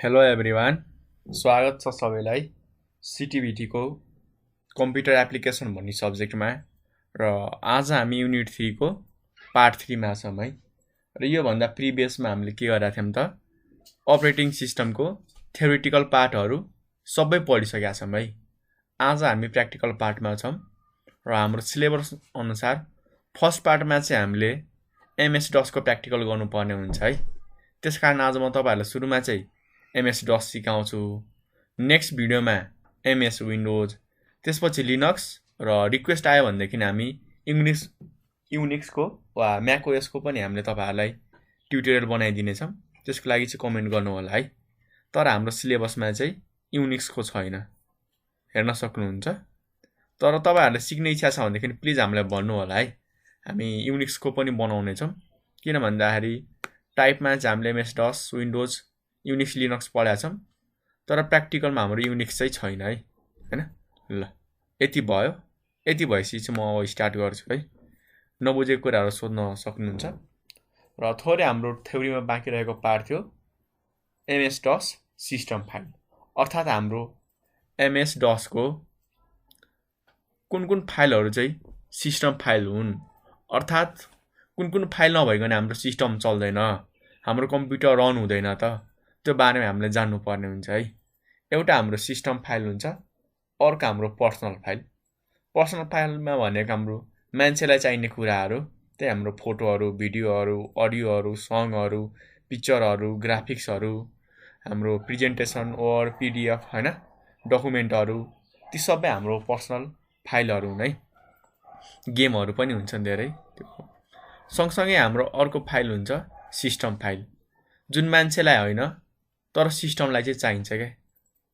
Hello everyone, स्वागत छ सबैलाई सिटिभिटीको कम्प्युटर एप्लिकेसन भन्ने सब्जेक्टमा। र आज हामी युनिट 3 को पार्ट 3 मा छौँ है। र योभन्दा प्रिभियसमा हामीले के गरेका थियौँ त अपरेटिङ सिस्टमको थ्योरिटिकल पार्टहरू सबै पढिसकेका छौँ है। आज हामी प्र्याक्टिकल पार्टमा छौँ र हाम्रो सिलेबस अनुसार फर्स्ट पार्टमा चाहिँ हामीले एमएस डसको प्र्याक्टिकल गर्नुपर्ने हुन्छ है। त्यसकारण आज म तपाईहरुलाई सुरुमा चाहिँ एमएस डस सिकाउँछु, नेक्स्ट भिडियोमा एमएस विन्डोज, त्यसपछि लिनक्स र रिक्वेस्ट आयो भनेदेखि हामी युनिक्सको वा म्याकओएसको पनि हामीले तपाईहरुलाई ट्युटोरियल बनाइदिनेछौँ। त्यसको लागि चाहिँ कमेन्ट गर्नु होला है। तर हाम्रो सिलेबसमा चाहिँ युनिक्सको छैन, हेर्न सक्नुहुन्छ। तर तपाईहरुले सिक्ने इच्छा छ भनेदेखि प्लिज हामीलाई भन्नु होला है। हामी युनिक्सको पनि बनाउने छौँ, किन भन्दाखेरि टाइपमा चाहिँ हामीले एमएस डस, विन्डोज, युनिक्स, लिनक्स पढाएको छौँ, तर प्र्याक्टिकलमा हाम्रो युनिक्स चाहिँ छैन है, हैन। ल यति भयो। यति भएपछि चाहिँ म अब स्टार्ट गर्छु है। नबुझेको कुराहरू सोध्न सक्नुहुन्छ। र थोरै हाम्रो थ्योरीमा बाँकी रहेको पार्ट थियो एमएस डस सिस्टम फाइल, अर्थात् हाम्रो एमएस डसको कुन कुन फाइलहरू चाहिँ सिस्टम फाइल हुन्, अर्थात् कुन कुन फाइल नभइकन हाम्रो सिस्टम चल्दैन, हाम्रो कम्प्युटर रन हुँदैन त, त्यो बारेमा हामीले जान्नुपर्ने हुन्छ है। एउटा हाम्रो सिस्टम फाइल हुन्छ, अर्को हाम्रो पर्सनल फाइल। पर्सनल फाइलमा भनेको हाम्रो मान्छेलाई चाहिने कुराहरू, त्यही हाम्रो फोटोहरू, भिडियोहरू, अडियोहरू, सङहरू, पिक्चरहरू, ग्राफिक्सहरू, हाम्रो प्रेजेन्टेसन ओर पिडिएफ हैन, डकुमेन्टहरू, ती सबै हाम्रो पर्सनल फाइलहरू हुन् है। गेमहरू पनि हुन्छन् धेरै। सँगसँगै हाम्रो अर्को फाइल हुन्छ सिस्टम फाइल, जुन मान्छेलाई होइन तर सिस्टमलाई चाहिँ चाहिन्छ क्या,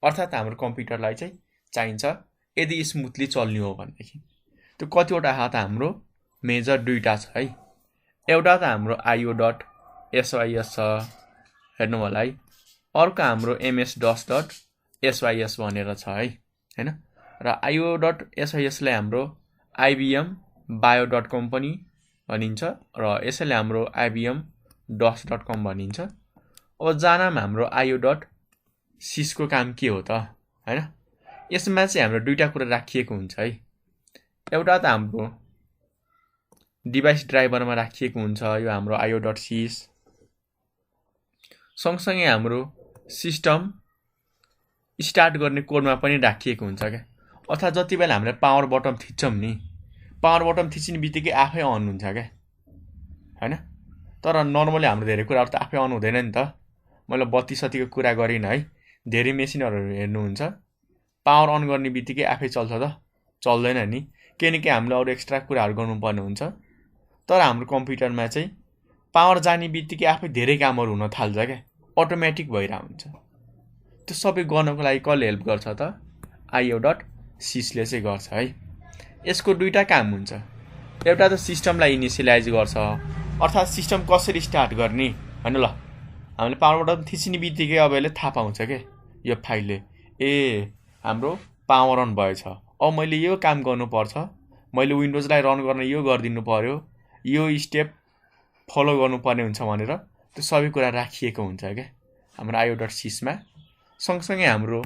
अर्थात् हाम्रो कम्प्युटरलाई चाहिँ चाहिन्छ यदि स्मुथली चल्ने हो भनेदेखि। त्यो कतिवटा छ त हाम्रो मेजर दुईटा छ है। एउटा त हाम्रो io.sys छ, हेर्नु होला है। अर्को हाम्रो ms-.sys भनेर छ है, हैन। र io.sys लाई हाम्रो IBM bio.com पनि भनिन्छ र यसैले हाम्रो IBM dos.com भनिन्छ। अब जानमा हाम्रो io.sys को काम के हो त, हैन। यसमा चाहिँ हाम्रो दुईटा कुरा राखिएको हुन्छ है। एउटा त हाम्रो डिभाइस ड्राइभरमा राखिएको हुन्छ यो हाम्रो io.sys, सँगसँगै हाम्रो सिस्टम स्टार्ट गर्ने कोडमा पनि राखिएको हुन्छ क्या। अर्थात् जति बेला हामीले पावर बटन थिच्छौँ नि, पावर बटन थिच्ने बित्तिकै आफै अन हुन्छ क्या, हैन। तर नर्मली हाम्रो धेरै कुराहरू त आफै अन हुँदैन नि त। मैले बत्ती सत्तीको कुरा गरिनँ है। धेरै मेसिनहरू हेर्नुहुन्छ पावर अन गर्ने बित्तिकै आफै चल्छ त, चल्दैन नि, केही न केही हामीले अरू एक्स्ट्रा कुराहरू गर्नुपर्ने हुन्छ। तर हाम्रो कम्प्युटरमा चाहिँ पावर जाने बित्तिकै आफै धेरै कामहरू हुन थाल्छ क्या, अटोमेटिक भइरहेको हुन्छ। त्यो सबै गर्नको लागि कसले हेल्प गर्छ त, io.sys ले चाहिँ गर्छ है। यसको दुईटा काम हुन्छ। एउटा त सिस्टमलाई इनिसियलाइज गर्छ, अर्थात् सिस्टम कसरी स्टार्ट गर्ने हैन। ल हामीले पावर बटन थिच्ने बित्तिकै अब यसले थाहा पाउँछ के, यो फाइलले ए हाम्रो पावर अन भएछ, अब मैले यो काम गर्नुपर्छ, मैले विन्डोजलाई रन गर्न यो गरिदिनु पर्यो, यो स्टेप फलो गर्नुपर्ने हुन्छ भनेर त्यो सबै कुरा राखिएको हुन्छ क्या हाम्रो io.sys मा। सँगसँगै हाम्रो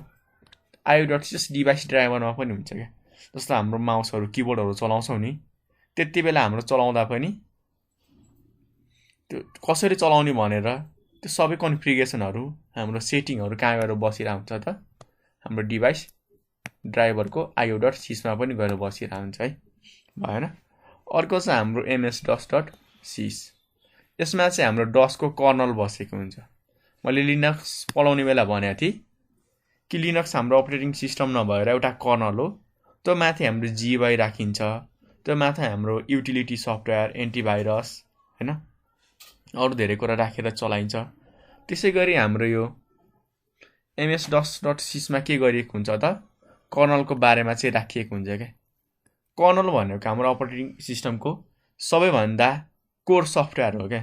io.sys डिभाइस ड्राइभरमा पनि हुन्छ क्या। जस्तो हाम्रो माउसहरू, किबोर्डहरू चलाउँछौँ नि, त्यति बेला हाम्रो चलाउँदा पनि त्यो कसरी चलाउने भनेर त्यो सबै कन्फिगरेसनहरू, हाम्रो सेटिङहरू कहाँ गएर बसिरहेको हुन्छ त, हाम्रो डिभाइस ड्राइभरको io.sys मा पनि गएर बसिरहेको हुन्छ है, भएन। अर्को चाहिँ हाम्रो ms-dos.sys, यसमा चाहिँ हाम्रो डसको कर्नल बसेको हुन्छ। मैले लिनक्स पढाउने बेला भनेको थिएँ कि लिनक्स हाम्रो अपरेटिङ सिस्टम नभएर एउटा कर्नल हो। त्यो माथि हाम्रो GUI राखिन्छ, त्यो माथि हाम्रो युटिलिटी सफ्टवेयर, एन्टिभाइरस हैन, अरू धेरै कुरा राखेर चलाइन्छ। त्यसै गरी हाम्रो यो ms-dos.sys मा के गरिएको हुन्छ त, कर्नलको बारेमा चाहिँ राखिएको हुन्छ क्या। कर्नल भनेको हाम्रो अपरेटिङ सिस्टमको सबैभन्दा कोर सफ्टवेयर हो क्या।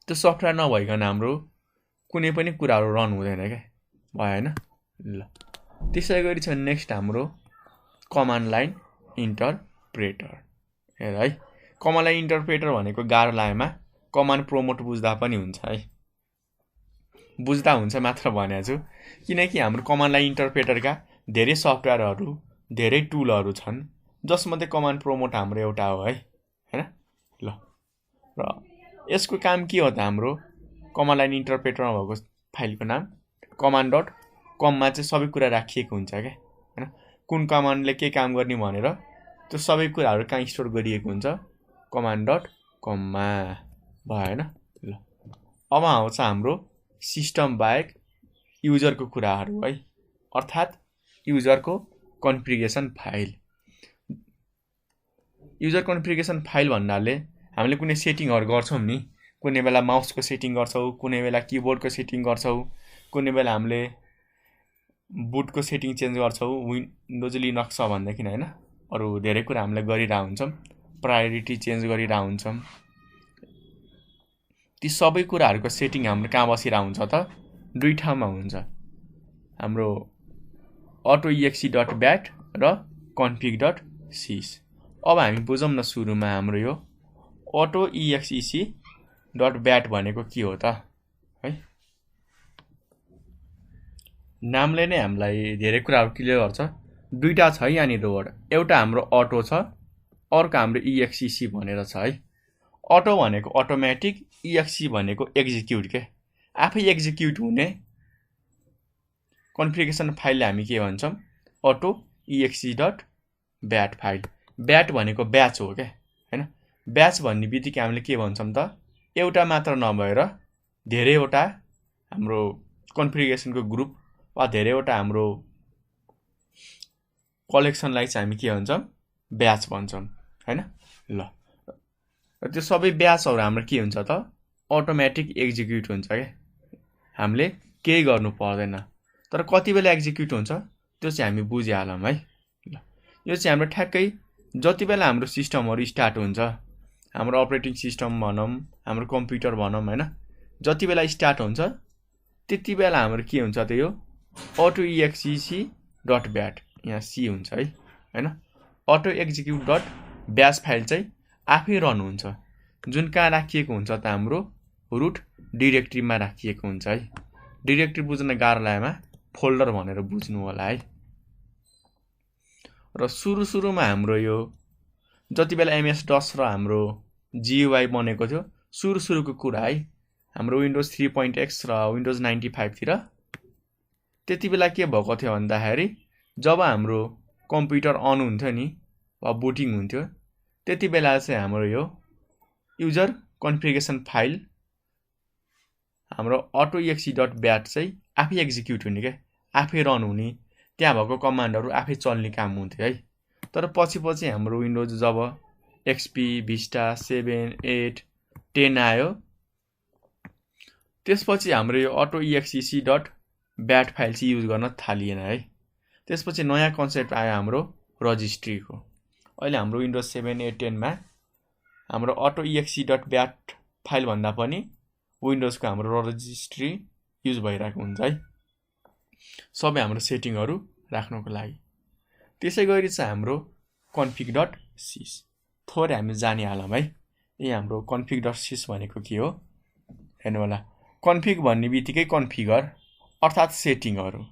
त्यो सफ्टवेयर नभइकन हाम्रो कुनै पनि कुराहरू रन हुँदैन क्या, भएन। ल त्यसै गरी छ नेक्स्ट हाम्रो कमान्ड लाइन इन्टरप्रेटर। हेर है, कमान्ड लाइन इन्टरप्रेटर भनेको गाह्रो लागेमा कमान्ड प्रोम्प्ट बुझ्दा पनि हुन्छ है। बुझ्दा हुन्छ मात्र भनेको छु। किनकि हाम्रो कमान्ड लाइन इन्टरप्रेटरका धेरै सफ्टवेयरहरू धेरै टुलहरू छन्, जसमध्ये कमान्ड प्रोमोट हाम्रो एउटा हो है, हैन? ल र यसको काम के हो त? हाम्रो कमान्ड लाइन इन्टरप्रेटरमा भएको फाइलको नाम command.com चाहिँ सबै कुरा राखिएको हुन्छ क्या, हैन? कुन कमान्डले के काम गर्ने भनेर त्यो सबै कुराहरू कहाँ स्टोर गरिएको हुन्छ? command.com मा भयो हैन? ल अब आउँछ हाम्रो सिस्टम बाहेक युजरको कुराहरू है, अर्थात् युजरको configuration file. User configuration file भन्नाले हामीले कुनै सेटिङहरू गर्छौँ नि, कुनै बेला माउसको सेटिङ गर्छौँ, कुनै बेला किबोर्डको सेटिङ गर्छौँ, कुनै बेला हामीले बुटको सेटिङ चेन्ज गर्छौँ, विन्डोज लिनक्स छ भनेदेखि हैन, अरू धेरै कुरा हामीले गरिरहेको हुन्छौँ, प्रायोरिटी चेन्ज गरिरहेको हुन्छौँ। ती सबै कुराहरूको सेटिङ हाम्रो कहाँ बसिरहेको हुन्छ त? दुई ठाउँमा हुन्छ, हाम्रो autoexe.bat र config.sys। अब हामी बुझौँ न सुरुमा हाम्रो यो autoexe.bat भनेको के हो त है? नामले नै हामीलाई धेरै कुराहरू क्लियर गर्छ। दुईटा छ यहाँनिर वर्ड, एउटा हाम्रो अटो छ, अर्को हाम्रो exe भनेर छ है। अटो भनेको अटोमेटिक, exe भनेको एक्जिक्युट के, आफै एक्जिक्युट हुने कन्फिगरेसन फाइलले हामी के भन्छौँ? autoexe.bat file. ब्याट भनेको ब्याच हो क्या, हैन? ब्याच भन्ने बित्तिकै हामीले के भन्छौँ त? एउटा मात्र नभएर धेरैवटा हाम्रो कन्फिगरेसनको ग्रुप वा धेरैवटा हाम्रो कलेक्सनलाई चाहिँ हामी के भन्छौँ? ब्याच भन्छौँ, हैन? ल त्यो सबै ब्याचहरू हाम्रो के हुन्छ त? अटोमेटिक एक्जिक्युट हुन्छ क्या, हामीले केही गर्नु पर्दैन। तर कति बेला एक्जिक्युट हुन्छ त्यो चाहिँ हामी बुझिहालौँ है। ल यो चाहिँ हाम्रो ठ्याक्कै जति बेला हाम्रो सिस्टमहरू स्टार्ट हुन्छ, हाम्रो अपरेटिङ सिस्टम भनौँ, हाम्रो कम्प्युटर भनौँ, हैन? जति बेला स्टार्ट हुन्छ त्यति बेला हाम्रो के हुन्छ त? यो autoexe.bat, यहाँ सी हुन्छ है, हैन? autoexecute.bash फाइल चाहिँ आफै रन हुन्छ, जुन कहाँ राखिएको हुन्छ त? हाम्रो रुट डिरेक्टरीमा राखिएको हुन्छ है। डिरेक्टरी बुझ्न गाह्रो लागेमा फोल्डर भनेर बुझ्नु होला है। र सुरुमा हाम्रो यो जति बेला MS-DOS र हाम्रो GUI बनेको थियो, सुरुको कुरा है, हाम्रो विन्डोज 3.x र विन्डोज 95 तिर त्यति बेला के भएको थियो भन्दाखेरि जब हाम्रो कम्प्युटर अन हुन्थ्यो नि वा बुटिङ हुन्थ्यो, त्यति बेला चाहिँ हाम्रो यो युजर कन्फिगरेसन फाइल हाम्रो autoexe.bat चाहिँ आफै एक्जिक्युट हुने क्या, आफै रन हुने, त्यहाँ भएको कमान्डहरू आफै चल्ने काम हुन्थ्यो है। तर पछि हाम्रो विन्डोज जब XP, भिस्टा 7, 8, 10 आयो, त्यसपछि हाम्रो यो autoexe.bat फाइल चाहिँ युज गर्न थालिएन है। त्यसपछि नयाँ कन्सेप्ट आयो हाम्रो रजिस्ट्रीको। अहिले हाम्रो विन्डोज 7, 8, 10 मा हाम्रो autoexe.bat फाइल भन्दा पनि विन्डोजको हाम्रो रजिस्ट्री युज भइरहेको हुन्छ है, सबै हाम्रो सेटिङहरू राख्नको लागि। त्यसै गरी चाहिँ हाम्रो config.sys थोरै हामी जानिहालौँ है। यहाँ हाम्रो config.sys भनेको के हो हेर्नु होला। कन्फिग भन्ने बित्तिकै कन्फिगर अर्थात् सेटिङहरू,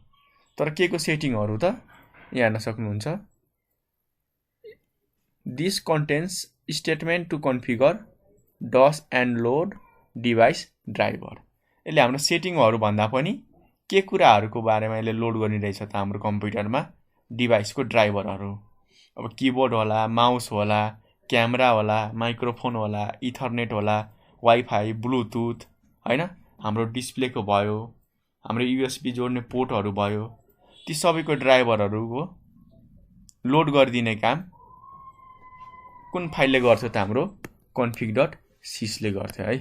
तर के को सेटिङहरू त? यहाँ हेर्न सक्नुहुन्छ, this contains statement to configure DOS and load device driver. यसले हाम्रो सेटिङहरू भन्दा पनि के कुराहरूको बारेमा यसले लोड गर्ने रहेछ त? हाम्रो कम्प्युटरमा डिभाइसको ड्राइभरहरू, अब किबोर्ड होला, माउस होला, क्यामेरा होला, माइक्रोफोन होला, इथरनेट होला, वाइफाई, ब्लुटुथ, हैन? हाम्रो डिस्प्लेको भयो, हाम्रो USB जोड्ने पोर्टहरू भयो, ती सबैको ड्राइभरहरूको लोड गरिदिने काम कुन फाइलले गर्थ्यो त? हाम्रो config.sys ले गर्थ्यो है।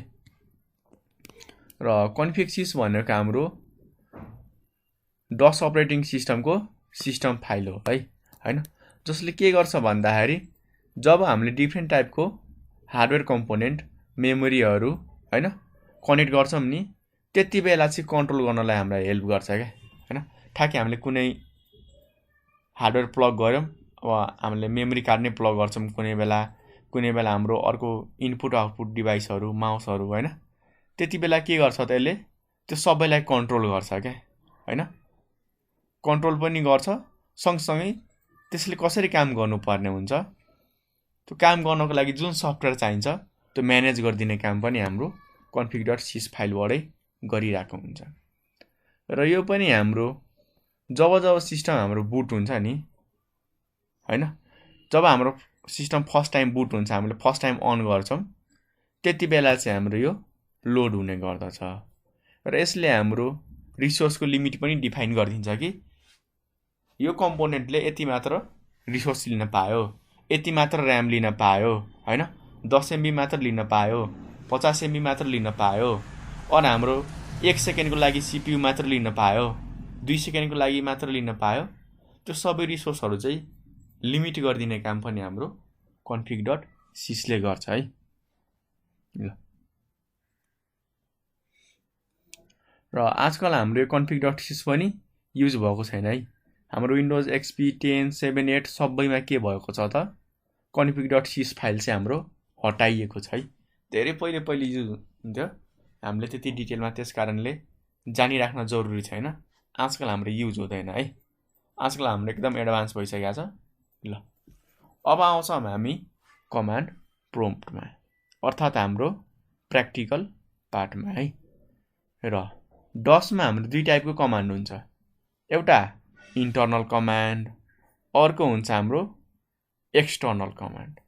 र config.sys भनेको हाम्रो DOS अपरेटिङ सिस्टमको सिस्टम फाइल हो है, हैन? जसले के गर्छ भन्दाखेरि जब हामीले डिफ्रेन्ट टाइपको हार्डवेयर कम्पोनेन्ट, मेमोरीहरू, हैन, कनेक्ट गर्छौँ नि, त्यति बेला चाहिँ कन्ट्रोल गर्नलाई हामीलाई हेल्प गर्छ क्या, हैन? ठ्याक्कै हामीले कुनै हार्डवेयर प्लग गऱ्यौँ, अब हामीले मेमोरी कार्ड नै प्लग गर्छौँ कुनै बेला हाम्रो अर्को इनपुट आउटपुट डिभाइसहरू, माउसहरू, हैन? त्यति बेला के गर्छ त? यसले त्यो सबैलाई कन्ट्रोल गर्छ क्या, हैन? कन्ट्रोल पनि गर्छ, सँगसँगै त्यसले कसरी काम गर्नुपर्ने हुन्छ, त्यो काम गर्नको लागि जुन सफ्टवेयर चाहिन्छ त्यो म्यानेज गरिदिने काम पनि हाम्रो config.sys फाइलबाटै गरिरहेको हुन्छ। र यो पनि हाम्रो जब सिस्टम हाम्रो बुट हुन्छ नि, हैन? जब हाम्रो सिस्टम फर्स्ट टाइम बुट हुन्छ, हामीले फर्स्ट टाइम अन गर्छौं, त्यति बेला चाहिँ हाम्रो यो लोड हुने गर्दछ। र यसले हाम्रो रिसोर्सको लिमिट पनि डिफाइन गरिदिन्छ कि यो कम्पोनेन्टले यति मात्र रिसोर्स लिन पायो, यति मात्र र्याम लिन पायो, हैन? 10 MB मात्र लिन पायो, 50 MB मात्र लिन पायो, अनि हाम्रो 1 सेकेन्डको लागि CPU मात्र लिन पायो, 2 सेकेन्डको लागि मात्र लिन पायो, त्यो सबै रिसोर्सहरु चाहिँ लिमिट गरिदिने काम पनि हाम्रो config.sys ले गर्छ है। ल र आजकल हाम्रो यो config.sys पनि युज भएको छैन है। हाम्रो विन्डोज XP 10, 7, 8 सबैमा के भएको छ त config.sys फाइल चाहिँ हाम्रो हटाइएको छ है। धेरै पहिले युज हुन्थ्यो, हामीले त्यति डिटेलमा त्यस कारणले जानिराख्न जरुरी छैन। आजकल हाम्रो युज हुँदैन है। आजकल हाम्रो एकदम एडभान्स भइसकेको छ। ल अब आउँछौं हामी कमान्ड प्रम्प्टमा, अर्थात् हाम्रो प्र्याक्टिकल पार्टमा है। र डसमा हाम्रो दुई टाइपको कमान्ड हुन्छ, एउटा इन्टर्नल कमान्ड, अर्को हुन्छ हाम्रो एक्सटर्नल कमान्ड।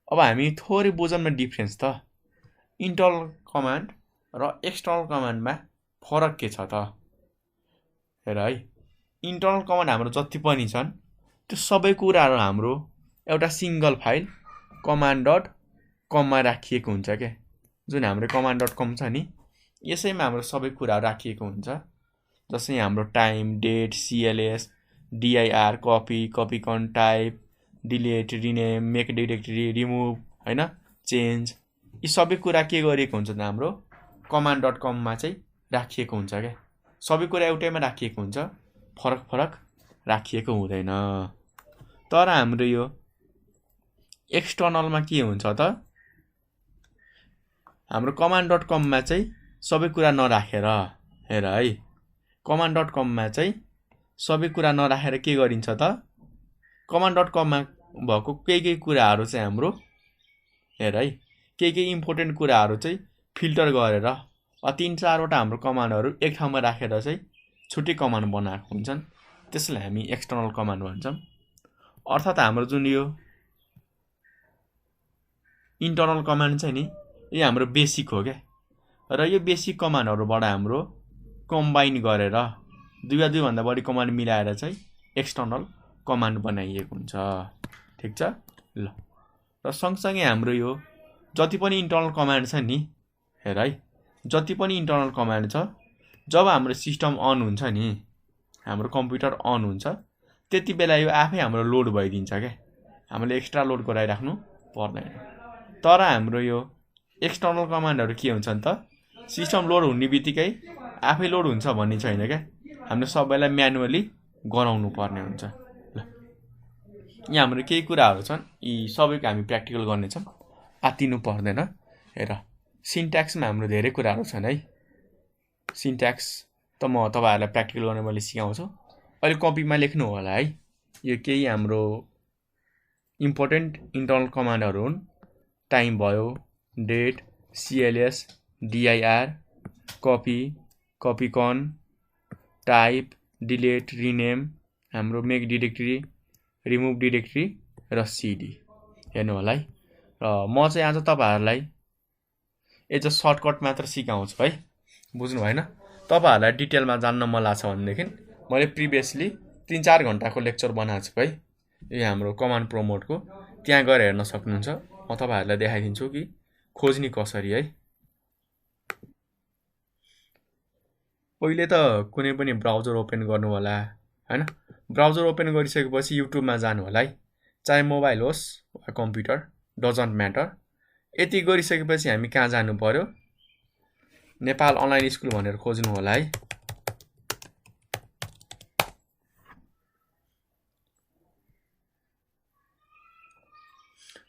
अब हामी थोरै बुझौँ न डिफरेन्स त। इन्टर्नल कमान्ड र एक्सटर्नल कमान्डमा फरक के छ त हेर है। इन्टर्नल कमान्ड हाम्रो जति पनि छन् त्यो सबै कुराहरु हाम्रो एउटा सिंगल फाइल command.com मा राखिएको हुन्छ के। जुन हाम्रो command.com छ नि, यसैमा हाम्रो सबै कुराहरु राखिएको हुन्छ। जस्तै हाम्रो time, date, CLS, dir, copy con, type, delete, rename, make directory, remove, हैन, चेन्ज, यी सबै कुरा के गरिएको हुन्छ त हाम्रो command.com मा चाहिँ राखिएको हुन्छ के। सबै कुरा एउटैमा राखिएको हुन्छ, फरक राखिएको हुँदैन। तर हाम्रो यो एक्सटर्नलमा के हुन्छ त, हाम्रो command.com मा चाहिँ सबै कुरा नराखेर हेर है। command.com मा चाहिँ सबै कुरा नराखेर के गरिन्छ त, command.com मा भएको केही कुराहरु चाहिँ हाम्रो हेर है, केही इम्पोर्टेन्ट कुराहरु चाहिँ फिल्टर गरेर 3-4 वटा हाम्रो कमान्डहरु एक ठाउँमा राखेर चाहिँ छुट्टै कमान्ड बनाएको हुन्छन्। त्यसलाई हामी एक्सटर्नल कमान्ड भन्छौं। अर्थात् हाम्रो जुन यो इन्टर्नल कमान्ड चाहिँ नि, यो हाम्रो बेसिक हो के। र यो बेसिक कमान्डहरुबाट हाम्रो कम्बाइन गरेर दुई वा दुई भन्दा बढी कमान्ड मिलाएर चाहिँ एक्सटर्नल कमान्ड बनाइएको हुन्छ। ठीक छ। ल र सँगसँगै हाम्रो यो जति पनि इन्टर्नल कमान्ड छ नि, हेर है, जति पनि इन्टर्नल कमान्ड छ, जब हाम्रो सिस्टम अन हुन्छ नि, हाम्रो कम्प्युटर अन हुन्छ, त्यति बेला यो आफै हाम्रो लोड भइदिन्छ के। हामीले एक्स्ट्रा लोड गराइराख्नु पर्दैन। तर हाम्रो यो एक्सटर्नल कमान्डहरु के हुन्छन् त, सिस्टम लोड हुने बित्तिकै आफै लोड हुन्छ भन्ने छैन के। हामीले सबैलाई म्यानुअली गराउनु पर्ने हुन्छ। ल यहाँ हाम्रो केही कुराहरु छन्, यी सबैको हामी प्र्याक्टिकल गर्ने छौं, आत्तिनु पर्दैन। हेर, सिन्ट्याक्समा हाम्रो धेरै कुराहरु छन् है। सिन्ट्याक्स त म तपाईहरुलाई प्र्याक्टिकल गर्ने मैले सिकाउँछु। अहिले कपीमा लेख्नु होला है। यो केही हाम्रो इम्पोर्टेन्ट इन्टर्नल कमान्डहरु हुन्। टाइम भयो, date, CLS, dir, copy con, type, delete, rename, हाम्रो मेक डाइरेक्टरी, रिमुभ डाइरेक्टरी र CD। हेर्नु होला है। र म चाहिँ आज तपाईहरुलाई एज अ सर्टकट मात्र सिकाउँछु है। बुझ्नु भएन? तपाईहरुलाई डिटेलमा जान्न मन लाग्छ भनेदेखि मैले प्रिभियसली 3-4 घण्टाको लेक्चर बनाएको छु है। यो हाम्रो कमान्ड प्रमोटको, त्यहाँ गएर हेर्न सक्नुहुन्छ। म तपाईहरुलाई देखाइदिन्छु कि खोज्ने कसरी है। पहिले त कुनै पनि ब्राउजर ओपन गर्नु होला, हैन? ब्राउजर ओपन गरिसकेपछि युट्युबमा जानु होला है। चाहे मोबाइल होस् वा कम्प्युटर, डजन्ट म्याटर। यति गरिसकेपछि हामी कहाँ जानु पर्यो, नेपाल अनलाइन स्कुल भनेर खोज्नु होला है।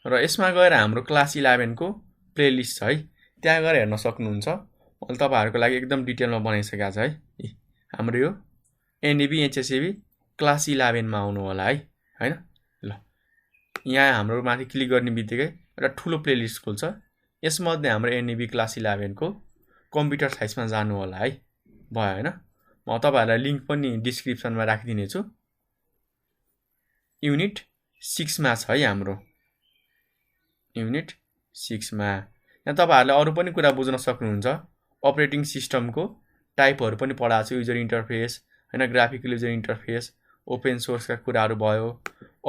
र यसमा गएर हाम्रो क्लास 11 को प्लेलिस्ट छ है, त्यहाँ गएर हेर्न सक्नुहुन्छ। मैले तपाईहरुको लागि एकदम डिटेलमा बनाइसकेको छु है। हाम्रो यो एनएबी एचएसएबी क्लास 11 मा आउनु होला है हैन। ल यहाँ हाम्रो माथि क्लिक गर्ने बित्तिकै एउटा ठुलो प्लेलिस्ट खुल्छ। यसमध्ये हाम्रो एनएबी क्लास 11 को कम्प्युटर साइन्समा जानु होला है। भयो हैन। म तपाईहरुलाई लिंक पनि डिस्क्रिप्सनमा राखिदिने छु। युनिट 6 मा छ है हाम्रो। युनिट 6 मा यहाँ तपाईहरुले अरु पनि कुरा बुझ्न सक्नुहुन्छ। अपरेटिङ सिस्टमको टाइपहरु पनि पढाएको छु। युजर इन्टरफेस हैन, ग्राफिकल युजर इन्टरफेस, ओपन सोर्सका कुराहरु भयो,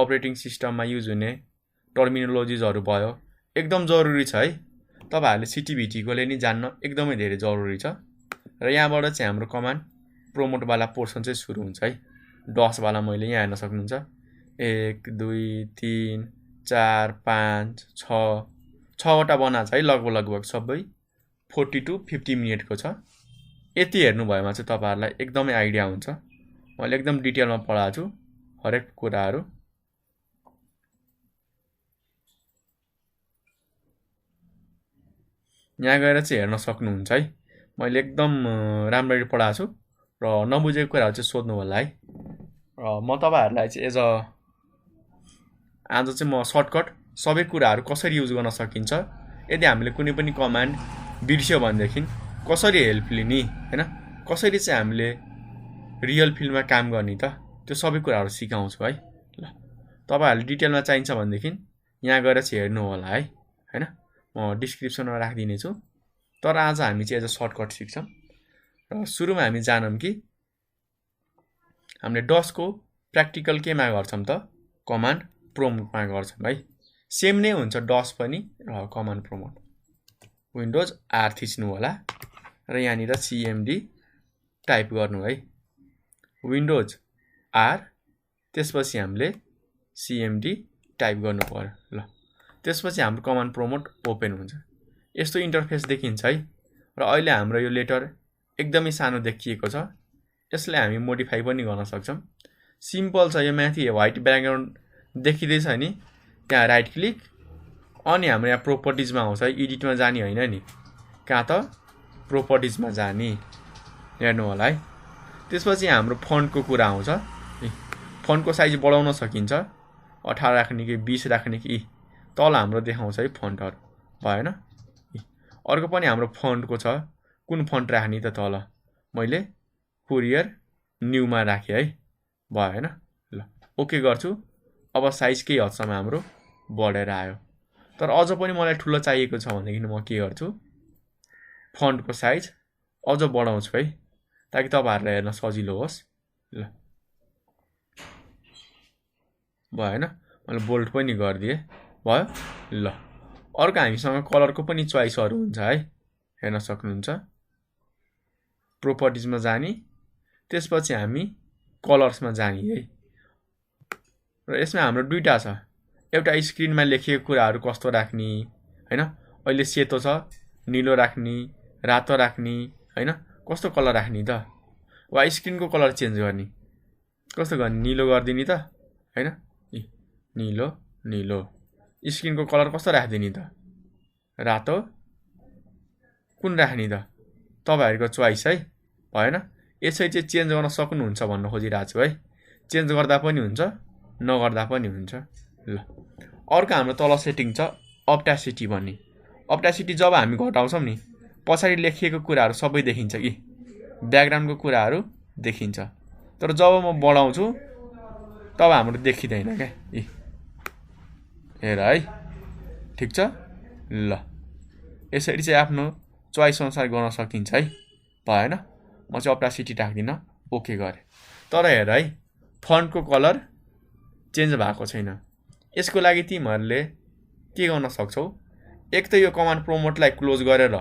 अपरेटिङ सिस्टममा युज हुने टर्मिनोलोजिजहरु भयो। एकदम जरुरी छ है। तपाईहरुले सिटीभिटी कोले नि जान्न एकदमै धेरै जरुरी छ। र यहाँबाट चाहिँ हाम्रो कमान्ड प्रोमोट वाला पोर्सन चाहिँ सुरु हुन्छ है। डस वाला मैले यहाँ हेर्न सक्नुहुन्छ। 1 2 3 4 5 6 वटा बनाएको छ है। लगभग सबै 40 to 50 मिनेटको छ। यति हेर्नु भएमा चाहिँ तपाईहरुलाई एकदमै आइडिया हुन्छ। मैले एकदम डिटेलमा पढाएको छु हरेक कुराहरु। यहाँ गएर चाहिँ हेर्न सक्नुहुन्छ है। मैले एकदम राम्ररी पढाएको छु र नबुझेको कुराहरु चाहिँ सोध्नु होला है। र म तपाईहरुलाई चाहिँ आज चाहिँ म सर्टकट सबै कुराहरु कसरी युज गर्न सकिन्छ, यदि हामीले कुनै पनि कमान्ड बिर्स्यो भनेदेखि कसरी हेल्प लिने हैन, कसरी चाहिँ हामीले रियल फिल्डमा काम गर्ने त, त्यो सबै कुराहरु सिकाउँछु है। ल तपाईहरुले डिटेलमा चाहिन्छ भनेदेखि यहाँ गएर चाहिँ हेर्नु होला है हैन। म डिस्क्रिप्सनमा राखिदिने छु। तर आज हामी चाहिँ एज सर्टकट सिक्छौं। र सुरुमा हामी जानौं कि हामीले डस को प्र्याक्टिकल केमा गर्छौं त, कमान्ड प्रोम्प्टमा गर्छौं है। सेम नै हुन्छ डस पनि र कमान्ड प्रोम्प्ट। विन्डोज आर थिच्नु होला र यहाँनिर सीएमडी टाइप गर्नु है। विन्डोज आर, त्यसपछि हामीले सीएमडी टाइप गर्नु पर्यो। ल त्यसपछि हाम्रो कमान्ड प्रोम्प्ट ओपन हुन्छ। यस्तो इन्टरफेस देखिन्छ है। र अहिले हाम्रो यो लेटर एकदमै सानो देखिएको छ। यसलाई हामी मोडिफाई पनि गर्न सक्छौं। सिम्पल छ। यो माथि व्हाइट ब्याकग्राउन्ड देखिदै छ नि, त्यहाँ राइट क्लिक अनि हाम्रो यहाँ प्रोपर्टिजमा आउँछ है। एडिटमा जाने हैन नि, कहाँ त प्रोपर्टिजमा जाने। हेर्नु होला है। त्यसपछि हाम्रो फन्टको कुरा आउँछ। फन्टको साइज बढाउन सकिन्छ। 18 राख्ने कि 20 राख्ने कि तल हाम्रो देखाउँछ है फन्टहरु। भएन। अर्को पनि हाम्रो फन्टको छ। कुन फन्ट राख्ने त तल मैले कुरियर न्यूमा राखे है। भएन। ल ओके गर्छु। अब साइज केही हदसम्म हाम्रो बढेर आयो। तर अझ पनि मलाई ठुलो चाहिएको छ भनेदेखि म के गर्छु, फन्टको साइज अझ बढाउँछु है, ताकि तपाईहरुलाई हेर्न सजिलो होस्। ल भएन। मैले बोल्ड पनि गर्दिए। भयो। ल अर्को हामीसँग कलरको पनि चोइसहरु हुन्छ है। हेर्न सक्नुहुन्छ। प्रोपर्टिजमा जाने, त्यसपछि हामी कलर्समा जाने है। र यसमा हाम्रो दुईटा छ। एउटा स्क्रिनमा लेखिएको कुराहरु कस्तो राख्ने हैन, अहिले सेतो छ, नीलो राख्ने, रातो राख्ने हैन, कस्तो कलर राख्ने त, वा स्क्रिनको कलर चेन्ज गर्ने, कस्तो गर्ने, नीलो गर्दिनी त हैन, नीलो नीलो। स्क्रिनको कलर कस्तो राख्दिनी त, रातो, कुन राख्ने त, तपाईहरुको चोइस है। भएन। यसै चाहिँ चेन्ज गर्न सक्नुहुन्छ भन्न खोजिरहेको छु है। चेन्ज गर्दा पनि हुन्छ, नगर्दा पनि हुन्छ। ल अर्को हाम्रो तल सेटिङ छ अप्टासिटी भन्ने। अप्टासिटी जब हामी घटाउँछौं नि, पछाडी लेखिएको कुराहरु सबै देखिन्छ कि, ब्याकग्राउन्डको कुराहरु देखिन्छ। तर जब म बढाउँछु तब हाम्रो देखिदैन के। हेर है। ठीक छ। ल यसरी चाहिँ आफ्नो चोइस अनुसार गर्न सकिन्छ है। भएन। म चाहिँ अप्टासिटी राख्दिन। ओके गरे। तर हेर है, फन्टको कलर चेन्ज भएको छैन। यसको लागि तिमीहरुले के गर्न सक्छौ, एक त यो कमान्ड प्रोम्प्टलाई क्लोज गरेर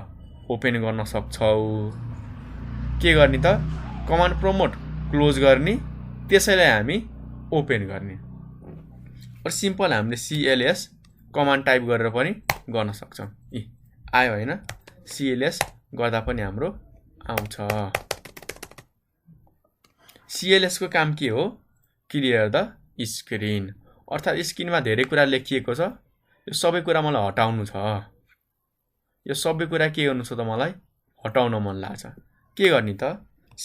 ओपन गर्न सक्छौ। के गर्ने त, कमान्ड प्रोम्प्ट क्लोज गर्ने, त्यसैलाई हामी ओपन गर्ने। र सिम्पल हामीले सीएलएस कमान्ड टाइप गरेर पनि गर्न सक्छौं। आयो हैन। सीएलएस गर्दा पनि हाम्रो आउँछ। सीएलएस को काम के हो, क्लियर द स्क्रिन। अर्थात स्क्रिनमा धेरै कुरा लेखिएको छ, यो सबै कुरा मलाई हटाउनु छ। यो सबै कुरा के गर्नु छ त मलाई हटाउन मन लाग्छ के गर्ने त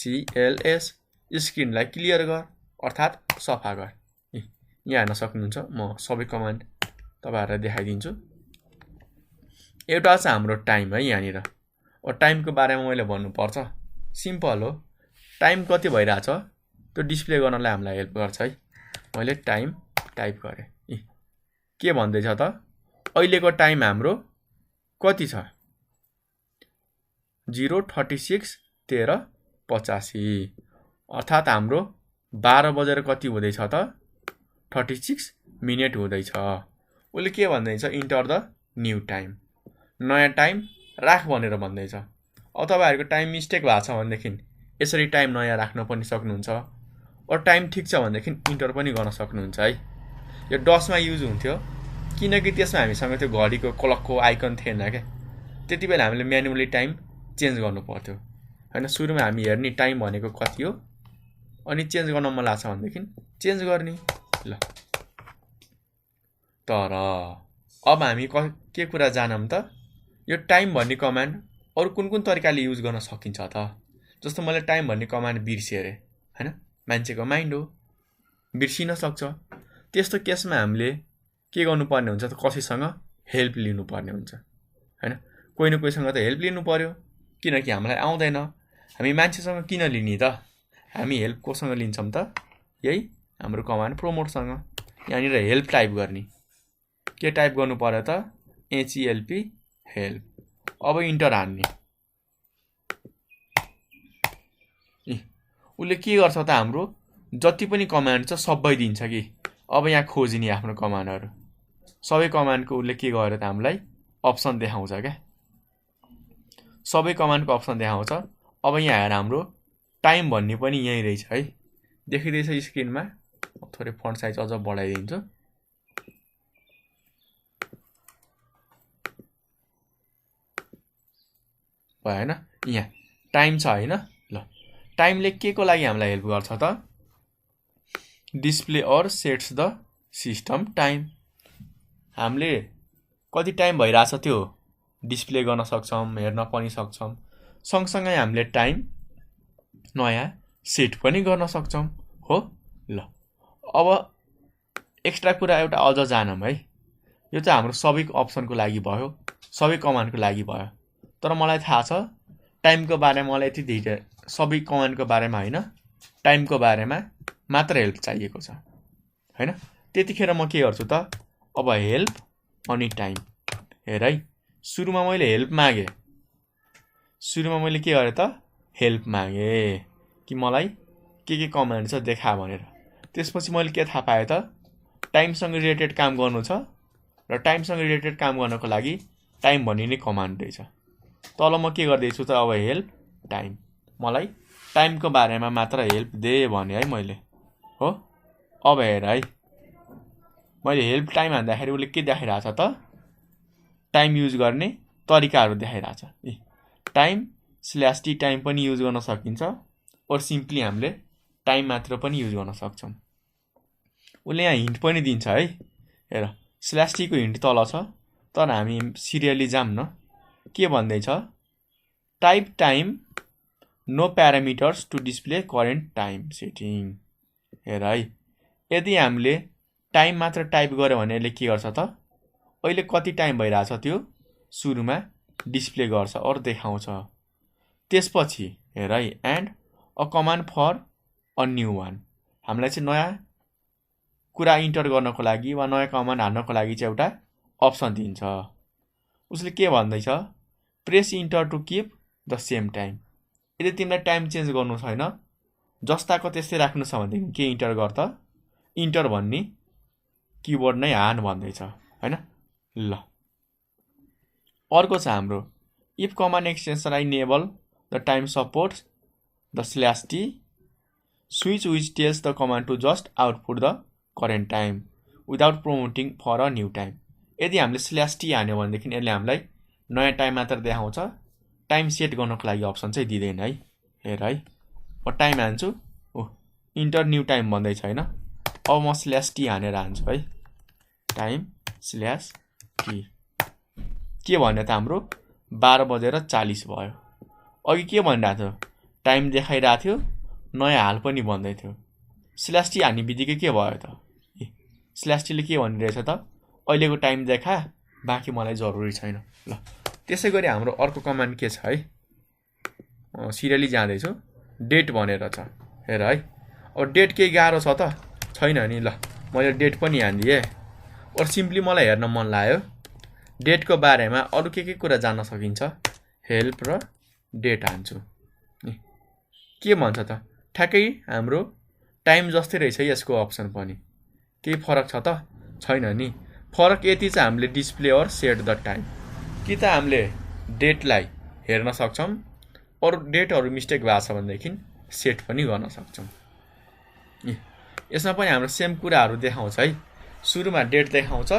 CLS स्क्रिनलाई क्लियर गर अर्थात् सफा गर यहाँ हेर्न सक्नुहुन्छ म सबै कमान्ड तपाईहरुलाई देखाइदिन्छु एउटा छ हाम्रो टाइम है यहाँनिर टाइमको बारेमा मैले भन्नुपर्छ सिम्पल हो टाइम कति भइराछ त्यो डिस्प्ले गर्नलाई हामीलाई हेल्प गर्छ है मैले टाइम टाइप गरे के भन्दैछ त अहिलेको टाइम हाम्रो कति छ 0:36:13:85 अर्थात् हाम्रो 12 बजेर कति हुँदैछ त 36 मिनेट हुँदैछ उले के भन्दैछ इन्टर द न्यू टाइम नयाँ टाइम राख भनेर भन्दैछ अब तपाईहरुको टाइम मिस्टेक भएको छ भनेदेखि यसरी टाइम नयाँ राख्न पनि सक्नुहुन्छ अ टाइम ठीक छ भनेदेखि इन्टर पनि गर्न सक्नुहुन्छ है यो डसमा युज हुन्थ्यो किनकि त्यसमा हामीसँग त्यो घडीको क्लकको आइकन थिएन के त्यतिबेला हामीले म्यानुअली टाइम चेन्ज गर्नु पर्थ्यो हैन सुरुमा हामी हेर्ने टाइम भनेको कति हो अनि चेन्ज गर्न मन लाग्छ भनेदेखि चेन्ज गर्ने ल तर अब हामी के कुरा जानौं त यो टाइम भन्ने कमान्ड अरु कुन तरिकाले युज गर्न सकिन्छ त जस्तो मैले टाइम भन्ने कमान्ड बिर्से रे हैन मान्छेको माइन्ड हो बिर्सिन सक्छ त्यस्तो केसमा हामीले के गर्नुपर्ने हुन्छ त कसैसँग हेल्प लिनु पर्ने हुन्छ हैन कोही न कोहीसँग त हेल्प लिनु पर्यो किनकि हामीलाई आउँदैन हामी मान्छेसँग किन लिने त हामी हेल्प कोसँग लिन्छौं त यही हाम्रो कमान्ड प्रमोटसँग यहाँनिर हेल्प टाइप गर्ने के टाइप गर्नु पर्यो त HELP हेल्प अब इन्टर हान्ने उले के गर्छ त हाम्रो जति पनि कमान्ड छ सबै दिन्छ कि अब यहाँ खोजिने आफ्नो कमान्डहरु सबै कमान्डको उले के गर्यो त हामीलाई अप्सन देखाउँछ के सबै कमान्डको अप्सन देखाउँछ अब यहाँ हेर हाम्रो टाइम भन्ने पनि यही रहेछ है देखिदैछ स्क्रिनमा थोरै फन्ट साइज अझ बढाइदिन्छु भएन यहाँ टाइम छ हैन ल टाइमले के को लागि हामीलाई हेल्प गर्छ त display or sets the system time हामीले कति टाइम भइराछ त्यो डिस्प्ले गर्न सक्छौं हेर्न पनि सक्छौं सँगसँगै हामीले टाइम नयाँ सेट पनि गर्न सक्छौं हो ल अब एक्स्ट्रा कुरा एउटा अझ जानौं है यो चाहिँ हाम्रो सबै अप्सनको लागि भयो सबै कमान्डको लागि भयो तर मलाई थाहा छ टाइमको बारेमा मलाई यति धेरै सबै कमान्डको बारेमा हैन टाइमको बारेमा मात्र हेल्प चाहिएको छ हैन त्यतिखेर म के गर्छु त अब हेल्प अनि टाइम हेर है सुरुमा मैले हेल्प मागे सुरुमा मैले के गरे त हेल्प मागे कि मलाई के कमान्ड छ देखा भनेर त्यसपछि मैले के थाहा पाए त टाइमसँग रिलेटेड काम गर्नु छ र टाइमसँग रिलेटेड काम गर्नको लागि टाइम भन्ने नै कमान्ड रहेछ तल म के गर्दै छु त अब हेल्प टाइम मलाई टाइमको बारेमा मात्र हेल्प दे भने है मैले हो अब हेर है मैले हेल्प टाइम भन्दाखेरि उले के देखाइराछ त टाइम युज गर्ने तरिकाहरु देखाइराछ टाइम/t टाइम पनि युज गर्न सकिन्छ और सिम्पली हामीले टाइम मात्र पनि युज गर्न सक्छौं उले यहाँ हिन्ट पनि दिन्छ है हेर /t को हिन्ट तल छ तर हामी सिरियली जाम न के भन्दैछ type time no parameters to display current time setting हेर है यदि हामीले टाइम मात्र टाइप गर्यो भने यसले के गर्छ त अहिले कति टाइम भइराछ त्यो सुरुमा डिस्प्ले गर्छ और देखाउँछ त्यसपछि हेर है and a command for a new one हामीलाई चाहिँ नयाँ कुरा इन्टर गर्नको लागि वा नयाँ कमान्ड हाल्नको लागि चाहिँ एउटा अप्सन दिन्छ उसले के भन्दैछ press enter to keep the same time यदि तिमीलाई टाइम चेन्ज गर्नु छैन जस्ताको त्यस्तै राख्नु छ भने के इन्टर गर त इन्टर भन्ने कीबोर्ड नै हान भन्दैछ हैन ल अर्को छ हाम्रो if command extension enable the time supports the /t switch which tells the command to just output the current time without promoting for a new time यदि हामीले /t हान्यो भनेदेखि यसले हामीलाई नयाँ टाइम मात्र देखाउँछ टाइम सेट गर्नको लागि अप्सन चाहिँ दिदैन है हेर है म टाइम हान्छु ओ इन्टर न्यू टाइम भन्दै छैन अब म /t हानेर हान्छु है टाइम/t के भन्यो त हाम्रो 12:40 भयो अघि के भनिरहेको थियो टाइम देखाइरहेको थियो नयाँ हाल पनि भन्दै थियो स्ल्यास टी हान्ने बित्तिकै के भयो त स्ल्यास टीले के भनिरहेछ त अहिलेको टाइम देखा बाँकी मलाई जरुरी छैन ल त्यसै गरी हाम्रो अर्को कमान्ड के छ है सिरियली जाँदैछु डेट भनेर छ हेर है अब डेट केही गाह्रो छ त छैन नि ल मैले डेट पनि हानिदिएँ और सिम्पली मलाई हेर्न मन लाग्यो डेटको बारेमा अरू के कुरा जान्न सकिन्छ हेल्प र डेट हान्छु के भन्छ त ठ्याक्कै हाम्रो टाइम जस्तै रहेछ यसको अप्सन पनि केही फरक छ त छैन नि फरक यति चाहिँ हामीले डिस्प्ले और सेट द टाइम कि त हामीले डेटलाई हेर्न सक्छौं अरू डेटहरु मिस्टेक भएको छ भनेदेखि सेट पनि गर्न सक्छौं यसमा पनि हाम्रो सेम कुराहरु देखाउँछ है सुरुमा डेट देखाउँछ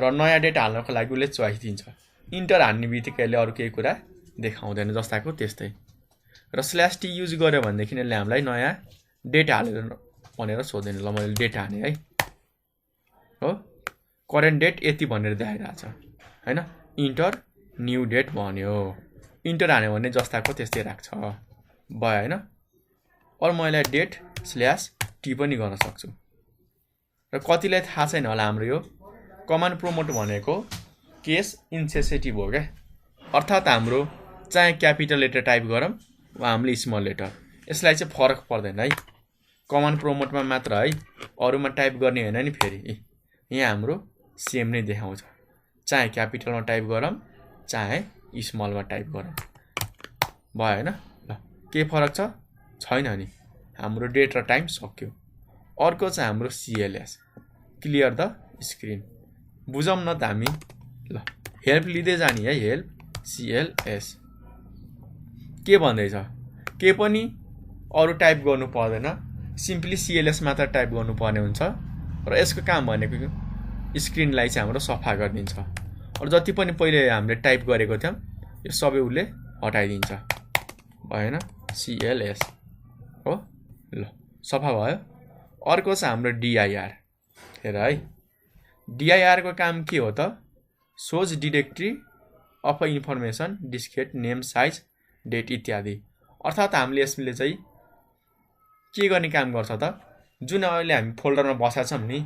र नयाँ डेट हाल्नको लागि उले चोइस दिन्छ इन्टर हान्ने बित्तिकैले अरू केही कुरा देखाउँदैन जस्ताको त्यस्तै र स्ल्यास टी युज गर्यो भनेदेखि यसले हामीलाई नयाँ डेट हालेर भनेर सोध्दैन ल मैले डेट हाने है हो करेन्ट डेट यति भनेर देखाइरहेछ हैन इन्टर न्यू डेट भन्यो इन्टर हाने भने जस्ताको त्यस्तै राख्छ भयो हैन और मैले डेट स्ल्यास टी पनि गर्न सक्छु र कतिलाई थाहा छैन होला हाम्रो यो कमान्ड प्रोमोट भनेको केस इन्सेन्सिटिभ हो के अर्थात हाम्रो चाहे क्यापिटल लेटर टाइप गरौँ वा हामीले स्मल लेटर यसलाई चाहिँ फरक पर्दैन है कमान्ड प्रोमोटमा मात्र है अरूमा टाइप गर्ने हैन नि फेरि यहाँ हाम्रो सेम नै देखाउँछ चाहे क्यापिटलमा टाइप गरौँ चाहे स्मलमा टाइप गरौँ भयो हैन ल के फरक छ छैन नि हाम्रो डेट र टाइम सक्यो अर्को चाहिँ हाम्रो सीएलएस क्लियर द स्क्रिन बुझौं न त हामी ल हेल्प लिँदै जानी है हेल्प सीएलएस के भन्दैछ के पनि अरु टाइप गर्नु पर्दैन सिम्पली सीएलएस मात्र टाइप गर्नु पर्ने हुन्छ र यसको काम भनेको स्क्रिनलाई चाहिँ हाम्रो सफा गर्दिन्छ र जति पनि पहिले हामीले टाइप गरेको थियौं यो सबै उले हटाइदिन्छ भएन सीएलएस हो ल सफा भयो अर्को चाहिँ हाम्रो डिआईआर हेर है डिआईआर को काम के हो त shows directory of information diskette name size date इत्यादि अर्थात हामीले यसले चाहिँ के गर्ने काम गर्छ त जुन अहिले हामी फोल्डरमा बसेका छौं नि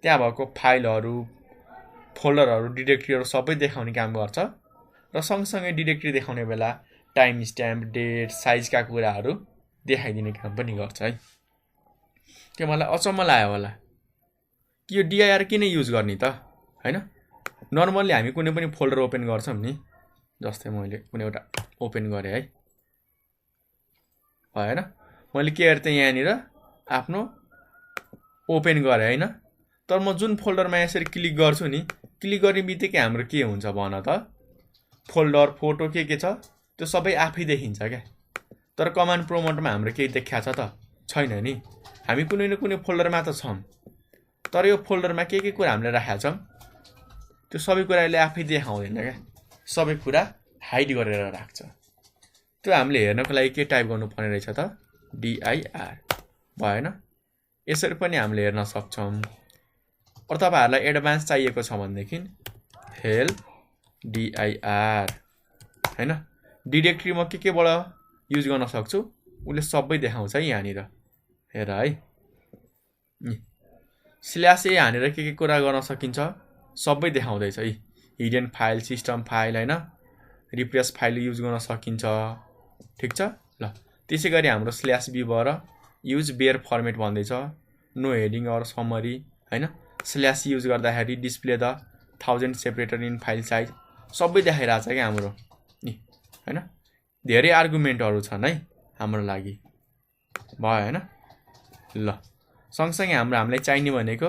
त्यहाँ भएको फाइलहरु फोल्डरहरु डाइरेक्टरीहरु सबै देखाउने काम गर्छ र सँगसँगै डाइरेक्टरी देखाउने बेला टाइम स्ट्याम्प डेट साइजका कुराहरु देखाइदिने काम पनि गर्छ है के मलाई अचम्म लाग्यो होला कि यो डिआईआर किन युज गर्ने त हैन नर्मली हामी कुनै पनि फोल्डर ओपन गर्छौं नि जस्तै मैले कुनै एउटा ओपन गरे है हैन मैले के गर्थे यहाँनिर आफ्नो ओपन गरे हैन तर म जुन फोल्डरमा यसरी क्लिक गर्छु नि क्लिक गर्ने बित्तिकै हाम्रो के हुन्छ भन त फोल्डर फोटो के छ त्यो सबै आफै देखिन्छ के तर कमान्ड प्रोमोटमा हाम्रो के देखाछ त छैन नि हामी कुनै न कुनै फोल्डरमा त छौं तर यो फोल्डरमा के कुरा हामीले राखेका छौं त्यो सबै कुराले आफै देखाउँदैन के सबै कुरा हाइड गरेर राख्छ त्यो हामीले हेर्नको लागि के टाइप गर्नुपर्ने रहेछ त डिआईआर भएन यसरी पनि हामीले हेर्न सक्छौं र तपाईहरुलाई एडभान्स चाहिएको छ भनेदेखि हेल्प डिआईआर हैन डाइरेक्टरीमा के बाट युज गर्न सक्छु उले सबै देखाउँछ यहाँनिर हेर है स्ल्याश ए हानेर के कुरा गर्न सकिन्छ सबै देखाउँदैछ है हिडन फाइल सिस्टम फाइल हैन रिप्लेस फाइल युज गर्न सकिन्छ ठीक छ ल त्यसैगरी हाम्रो स्ल्याश बी बाट युज बेयर फर्मेट भन्दैछ नो हेडिङ अर समरी हैन स्ल्याश युज गर्दाखेरि display the 1000 separator in file size सबै देखाइराछ के हाम्रो नि हैन धेरै आर्गुमेन्टहरु छन् है हाम्रो लागि भयो हैन ल सँगसँगै हामीलाई चाहिने भनेको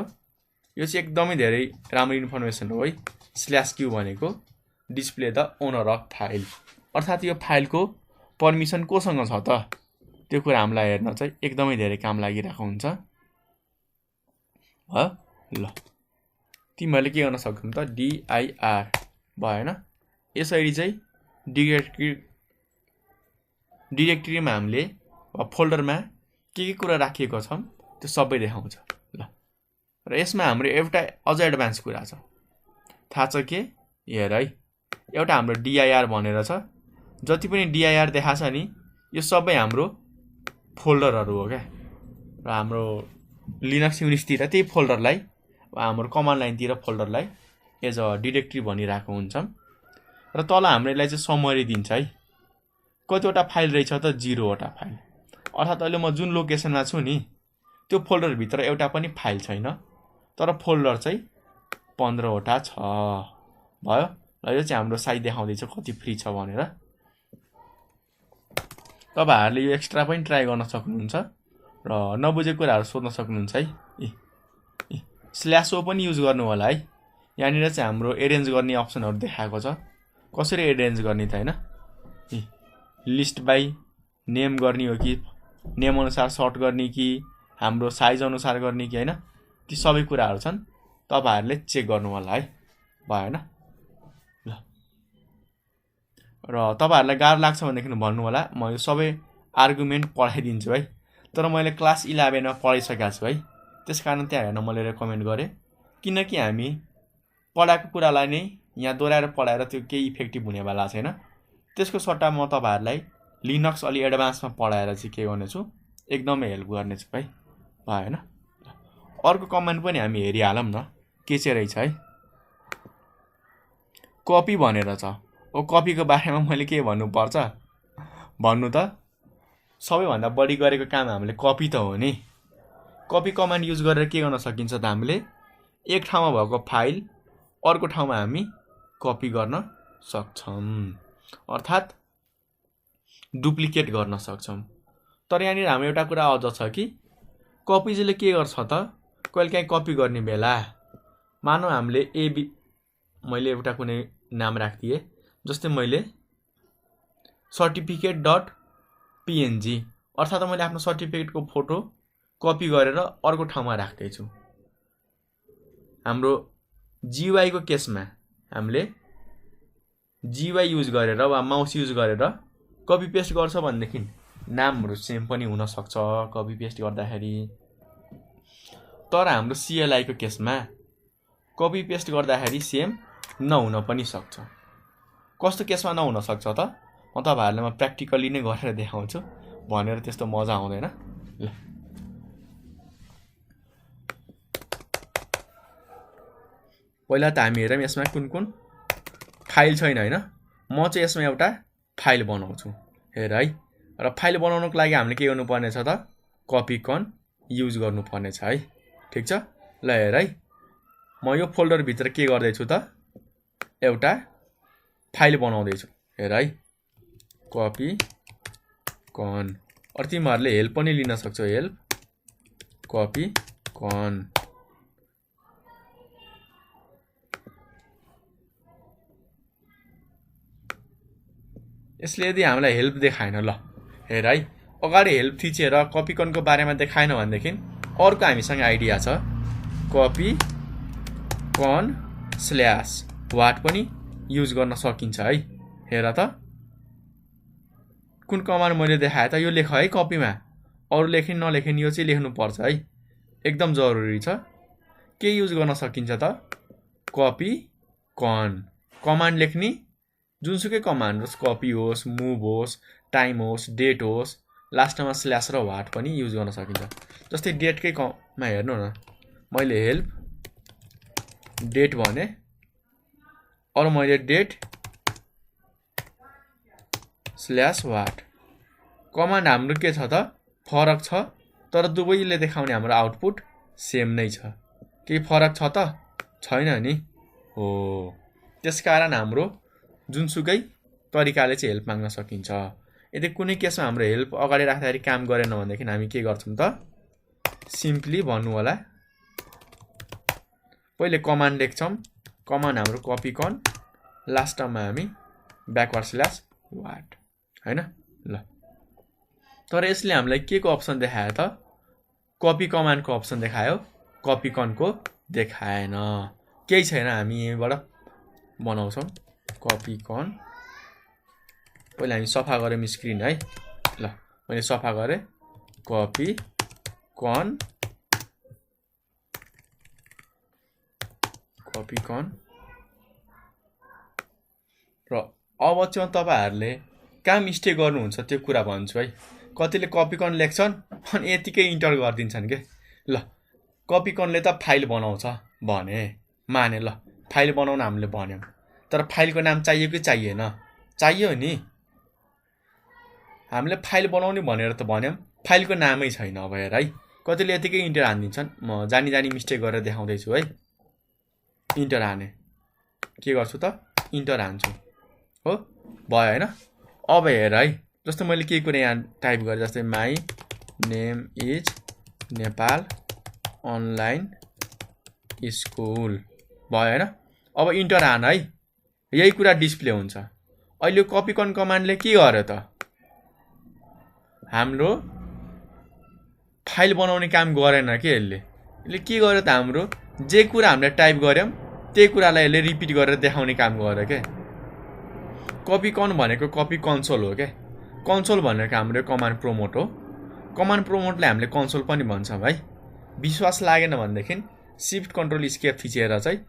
यो चाहिँ एकदमै धेरै राम्रो इन्फर्मेसन हो है स्ल्याश क्यू भनेको display the owner of file अर्थात यो फाइलको परमिसन कोसँग छ त त्यो कुरा हामीलाई हेर्न चाहिँ एकदमै धेरै काम लागिरहेको हुन्छ ह ल तिमीले के गर्न सक्छौ त डिआईआर भएन यसरी चाहिँ डाइरेक्टरीमा हामीले वा फोल्डरमा के कुरा राखिएको छ त्यो सबै देखाउँछ ल र यसमा हाम्रो एउटा अझ एडभान्स कुरा छ थाहा छ के हेर है एउटा हाम्रो डिआईआर भनेर छ जति पनि dir देखाएको छ नि यो सबै हाम्रो फोल्डरहरू हो क्या। र हाम्रो लिनक्स युनिक्सतिर त्यही फोल्डरलाई हाम्रो कमान्ड लाइनतिर फोल्डरलाई एज अ डिरेक्टरी भनिरहेको हुन्छौँ। र तल हाम्रो यसलाई चाहिँ समरी दिन्छ है। कतिवटा फाइल रहेछ त 0वटा फाइल, अर्थात् अहिले म जुन लोकेसनमा छु नि त्यो फोल्डरभित्र एउटा पनि फाइल छैन, तर फोल्डर चाहिँ 15वटा छ। भयो। र यो चाहिँ हाम्रो साइज देखाउँदैछ कति फ्री छ भनेर। तपाईहरूले यो एक्स्ट्रा पनि ट्राई गर्न सक्नुहुन्छ र नबुझेको कुराहरू सोध्न सक्नुहुन्छ है। /o पनि युज गर्नु होला है। यहाँनिर चाहिँ हाम्रो एरेन्ज गर्ने अप्सनहरू देखाएको छ। कसरी एरेन्ज गर्ने त हैन, लिस्ट बाई नेम गर्ने हो कि नेम अनुसार सर्ट गर्ने कि हाम्रो साइज अनुसार गर्ने कि हैन, ती सबै कुराहरू छन्। तपाईहरूले चेक गर्नु होला है। भएन ल। र तपाईहरूलाई गाह्रो लाग्छ भनेदेखि भन्नु होला, म यो सबै आर्गुमेन्ट पढाइदिन्छु है। तर मैले क्लास 11 मा पढाइसकेको छु है, त्यसकारण त्यहाँ हेर्न मैले रेकमेन्ड गरेँ। किनकि हामी पढाएको कुरालाई नै यहाँ दोहोऱ्याएर पढाएर त्यो केही इफेक्टिभ हुनेवाला छैन। त्यसको सट्टा म तपाईहरूलाई लिनक्स अलि एडभान्समा पढाएर चाहिँ के गर्नेछु, एकदमै हेल्प गर्नेछु है। भएन। अर्को कमेन्ट पनि हामी हेरिहालौँ न के चाहिँ रहेछ है। कपी भनेर छ। ओ कपीको बारेमा मैले के भन्नुपर्छ भन्नु त, सबैभन्दा बढी गरेको काम हामीले कपी त हो नि। कपी कमान्ड युज गरेर के गर्न सकिन्छ त, हामीले एक ठाउँमा भएको फाइल अर्को ठाउँमा हामी कपी गर्न सक्छौँ, अर्थात् डुप्लिकेट गर्न सक्छौँ। तर यहाँनिर हाम्रो एउटा कुरा अझ छ कि कपी चाहिँ के गर्छ त, कहिलेकाहीँ कपी गर्ने बेला मानौ हामीले मैले एउटा कुनै नाम राखिदिएँ, जस्तै मैले certificate.png, अर्थात् मैले आफ्नो सर्टिफिकेटको फोटो कपी गरेर अर्को ठाउँमा राख्दैछु। हाम्रो GUI को केसमा हामीले GUI युज गरेर वा माउस युज गरेर कपी पेस्ट गर्छ भनेदेखि नामहरू सेम पनि हुन सक्छ कपी पेस्ट गर्दाखेरि। तर हाम्रो CLI को केसमा कपी पेस्ट गर्दाखेरि सेम नहुन पनि सक्छ। कस्तो केसमा नहुन सक्छ त, म तपाईहरुलाई म प्र्याक्टिकली नै गरेर देखाउँछु, भनेर त्यस्तो मजा आउँदैन। ल पहिला त हामी हेरौँ यसमा कुन कुन फाइल छैन हैन। म चाहिँ यसमा एउटा फाइल बनाउँछु हेर है। र फाइल बनाउनको लागि हामीले के गर्नु पर्ने छ त, कपीकन युज गर्नु पर्ने छ है। ठीक छ। ल हेर है, म यो फोल्डर भित्र के गर्दै छु त, एउटा फाइल बनाउँदै छु हेर है, कपीकन। अरु तिमीहरुले हेल्प पनि लिन सक्छौ, हेल्प कपीकन। यसले यदि हामीलाई हेल्प देखाएन, ल हेर है, अगाडि हेल्प थिचेर कपीकनको बारेमा देखाएन भनेदेखि अर्को हामीसँग आइडिया छ, कपीकन/वाट पनि युज गर्न सकिन्छ है। हेर त कुन कमान्ड मैले देखाए त, यो लेख है कपीमा, अरु लेखिन नलेखिन यो चाहिँ लेख्नु पर्छ है, एकदम जरुरी छ। के युज गर्न सकिन्छ त, कपीकन कमान्ड लेख्ने, जुनसुकै कमान्ड होस्, कपी होस्, मुभ होस्, टाइम होस्, डेट होस्, लास्टमा स्ल्यास र वाट पनि युज गर्न सकिन्छ। जस्तै डेटकै मा हेर्नु न, मैले हेल्प डेट भने, अरु मैले डेट /वाट। कमान्ड हाम्रो के छ त, फरक छ, तर दुवैले देखाउने हाम्रो आउटपुट सेम नै छ। केही फरक छ त छैन नि हो। त्यसकारण हाम्रो जुनसुकै तरिकाले चाहिँ हेल्प माग्न सकिन्छ। यदि कुनै केसमा हाम्रो हेल्प अगाडि राख्दाखेरि काम गरेन भनेदेखि हामी के गर्छौं त, सिम्पली भन्नु होला, पहिले कमान्ड लेख्छौं, कमान्ड हाम्रो कपीकन, लास्टमा हामी /वाट हैन। ल तर यसले हामीलाई के को अप्सन देखायो त, कपी कमान्डको अप्सन देखायो, कपीकनको देखाएन। केही छैन, हामी यहीबाट बनाउँछौं कपीकन। पहिला हामी सफा गरौँ स्क्रिन है। ल मैले सफा गरे, कपीकन र अब चाहिँ तपाईहरुले कहाँ मिस्टेक गर्नुहुन्छ त्यो कुरा भन्छु है। कतिले कपिकन लेख्छन् अनि यतिकै इन्टर गरिदिन्छन् के। ल कपिकनले त फाइल बनाउँछ भने माने, ल फाइल बनाउन हामीले भन्यौँ, तर फाइलको नाम चाहियो कि चाहिएन? चाहियो नि। हामीले फाइल बनाउने भनेर त भन्यौँ, फाइलको नामै छैन। अब हेर है, कतिले यतिकै इन्टर हानिदिन्छन्। म जानी मिस्टेक गरेर देखाउँदैछु है। इन्टर हाने, के गर्छु त? इन्टर हान्छु, हो भयो होइन। अब हेर है, जस्तो मैले केही कुरा यहाँ टाइप गरेँ, जस्तै my name is Nepal online school भयो होइन। अब इन्टर हान है, यही कुरा डिस्प्ले हुन्छ। अहिले कपिकन कमान्डले के गर्यो त? हाम्रो फाइल बनाउने काम गरेन कि यसले के गर्यो त? हाम्रो जे कुरा हामीले टाइप गर्यौँ त्यही कुरालाई यसले रिपिट गरेर देखाउने काम गर्यो क्या। कपिकन भनेको कपी कन्सोल हो क्या। कन्सोल भनेको हाम्रो कमान्ड प्रोमोट हो। कमान्ड प्रोमोटले हामीले कन्सोल पनि भन्छौँ है। विश्वास लागेन भनेदेखि सिफ्ट कन्ट्रोल स्केप थिचेर चाहिँ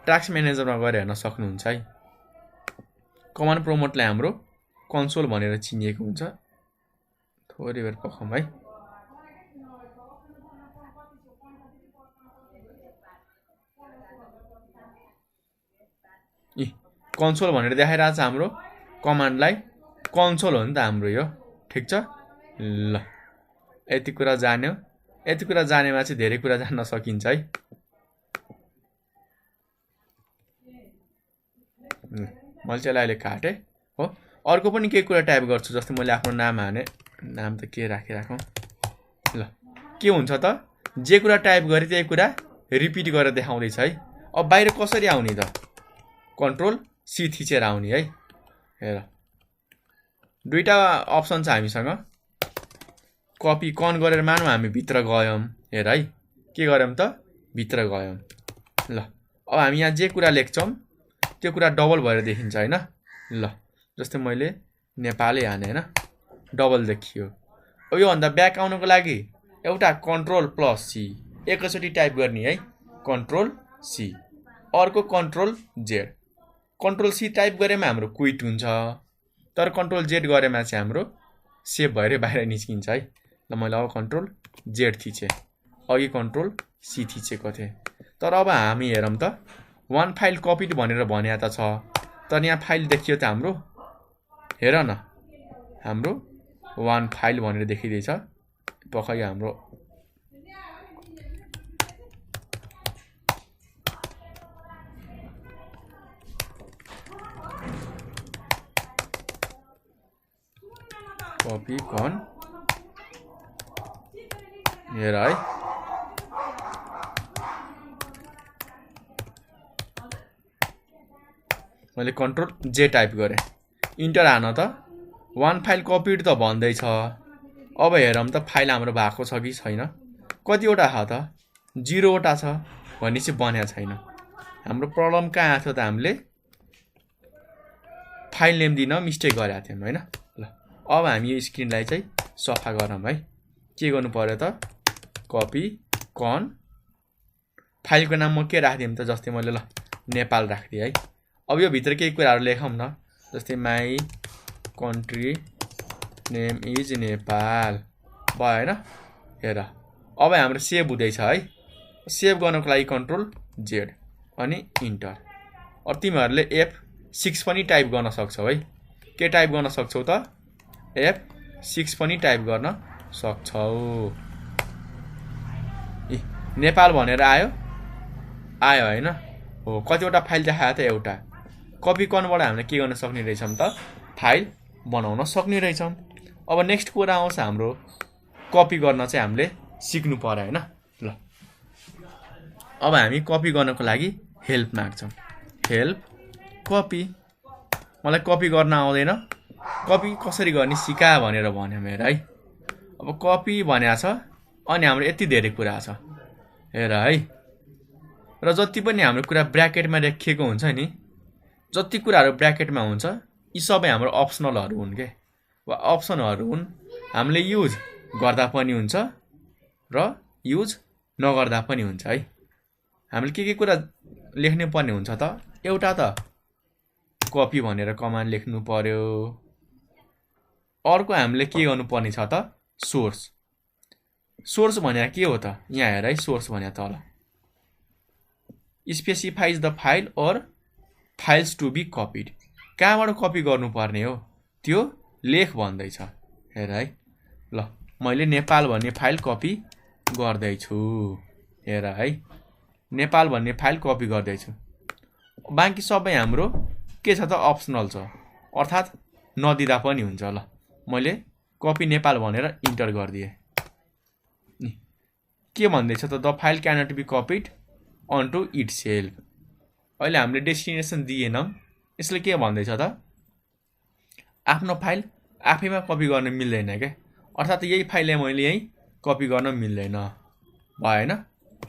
टास्क म्यानेजरमा गएर हेर्न सक्नुहुन्छ है। कमान्ड प्रोमोटले हाम्रो कन्सोल भनेर चिनिएको हुन्छ। थोरै बेर पखौँ है। कन्सोल भनेर देखाइरहेको छ हाम्रो कमान्डलाई। कन्सोल हो नि त हाम्रो यो, ठिक छ। ल यति कुरा जान्यो। यति कुरा जानेमा चाहिँ धेरै कुरा जान्न सकिन्छ है। मैले चाहिँ अहिले काटेँ हो। अर्को पनि केही कुरा टाइप गर्छु, जस्तै मैले आफ्नो नाम हाने। नाम त के राखिराखौँ? ल के हुन्छ त? जे कुरा टाइप गरेँ त्यही कुरा रिपिट गरेर देखाउँदैछ है। अब बाहिर कसरी आउने त? कन्ट्रोल सी थिचेर आउने है। हेर, दुईटा अप्सन छ हामीसँग। कपी कन गरेर मानौँ हामी भित्र गयौँ। हेर है, के गऱ्यौँ त? भित्र गयौँ। ल अब हामी यहाँ जे कुरा लेख्छौँ त्यो कुरा डबल भएर देखिन्छ होइन। ल जस्तै मैले नेपालै हाने होइन, डबल देखियो। अब योभन्दा ब्याक आउनुको लागि एउटा कन्ट्रोल प्लस सी एकैचोटि टाइप गर्ने है। कन्ट्रोल सी, अर्को control Z. Control C type गरेमा हाम्रो क्विट हुन्छ, तर कन्ट्रोल जेड गरेमा चाहिँ हाम्रो सेभ भएर बाहिर निस्किन्छ है। ल मैले अब कन्ट्रोल जेड थिचेँ, अघि कन्ट्रोल सी थिचेको थिएँ। तर अब हामी हेरौँ त, वान फाइल कपिड भनेर भने त छ, तर यहाँ फाइल देखियो त हाम्रो। हेर न, हाम्रो वान फाइल भनेर देखिँदैछ। पक्कै हाम्रो कपी कन। हेर है, मैले कन्ट्रोल जे टाइप गरेँ, इन्टर हान त। वान फाइल कपिड त भन्दैछ। अब हेरौँ त फाइल हाम्रो भएको छ कि छैन। कतिवटा छ त? 0वटा छ भनेपछि बनेको छैन। हाम्रो प्रब्लम कहाँ आएको थियो त? हामीले फाइल नेम दिन मिस्टेक गरेका थियौँ होइन। ल अब हामी यो स्क्रिनलाई चाहिँ सफा गरौँ है। के गर्नु पर्यो त? कपी कन, फाइलको नाम म के राखिदिउँ त? जस्तै मैले ल नेपाल राखिदिएँ है। अब यो भित्र केही कुराहरू लेखौँ न, जस्तै my country name is Nepal भयो होइन। हेर, अब हाम्रो सेभ हुँदैछ है। सेभ गर्नको लागि कन्ट्रोल जेड अनि इन्टर। अब तिमीहरूले F6 पनि टाइप गर्न सक्छौ है। के टाइप गर्न सक्छौ त? F6 पनि टाइप गर्न सक्छौ। नेपाल भनेर आयो होइन हो। कतिवटा फाइल देखायो त? एउटा। कपी कनबाट हामीले के गर्न सक्ने रहेछौँ त? फाइल बनाउन सक्ने रहेछौँ। अब नेक्स्ट कुरा आउँछ हाम्रो कपी गर्न चाहिँ हामीले सिक्नु पर्यो होइन। ल अब हामी कपी गर्नको लागि हेल्प माग्छौँ। Help copy. मलाई कपी गर्न आउँदैन, कपी कसरी गर्ने सिका भनेर भन्यो मेरो है। अब कपी भनेको छ अनि हाम्रो यति धेरै कुरा छ। हेर है, र जति पनि हाम्रो कुरा ब्र्याकेटमा लेखिएको हुन्छ नि, जति कुराहरू ब्र्याकेटमा हुन्छ यी सबै हाम्रो अप्सनलहरू हुन् के, वा अप्सनहरू हुन्। हामीले युज गर्दा पनि हुन्छ र युज नगर्दा पनि हुन्छ है। हामीले के कुरा लेख्नु पर्ने हुन्छ त? एउटा त कपी भनेर कमान्ड लेख्नु पर्यो अर्को हामीले के गर्नुपर्ने छ त सोर्स। सोर्स भने के हो त यहाँ हेर है सोर्स भने तल स्पेसिफाइज द फाइल और फाइल्स टु बी कपिड कहाँबाट कपी गर्नुपर्ने हो त्यो लेख भन्दैछ हेर है ल मैले नेपाल भन्ने फाइल कपी गर्दैछु हेर है नेपाल भन्ने फाइल कपी गर्दैछु बाँकी सबै हाम्रो के छ त अप्सनल छ अर्थात् नदिँदा पनि हुन्छ ल मैले कपी नेपाल भनेर इन्टर गरिदिएँ के भन्दैछ त the file cannot be copied onto itself अहिले हामीले डेस्टिनेसन दिएनौं यसले के भन्दैछ त आफ्नो फाइल आफैमा कपी गर्न मिल्दैन के अर्थात् यही फाइललाई मैले यही कपी गर्न मिल्दैन भएन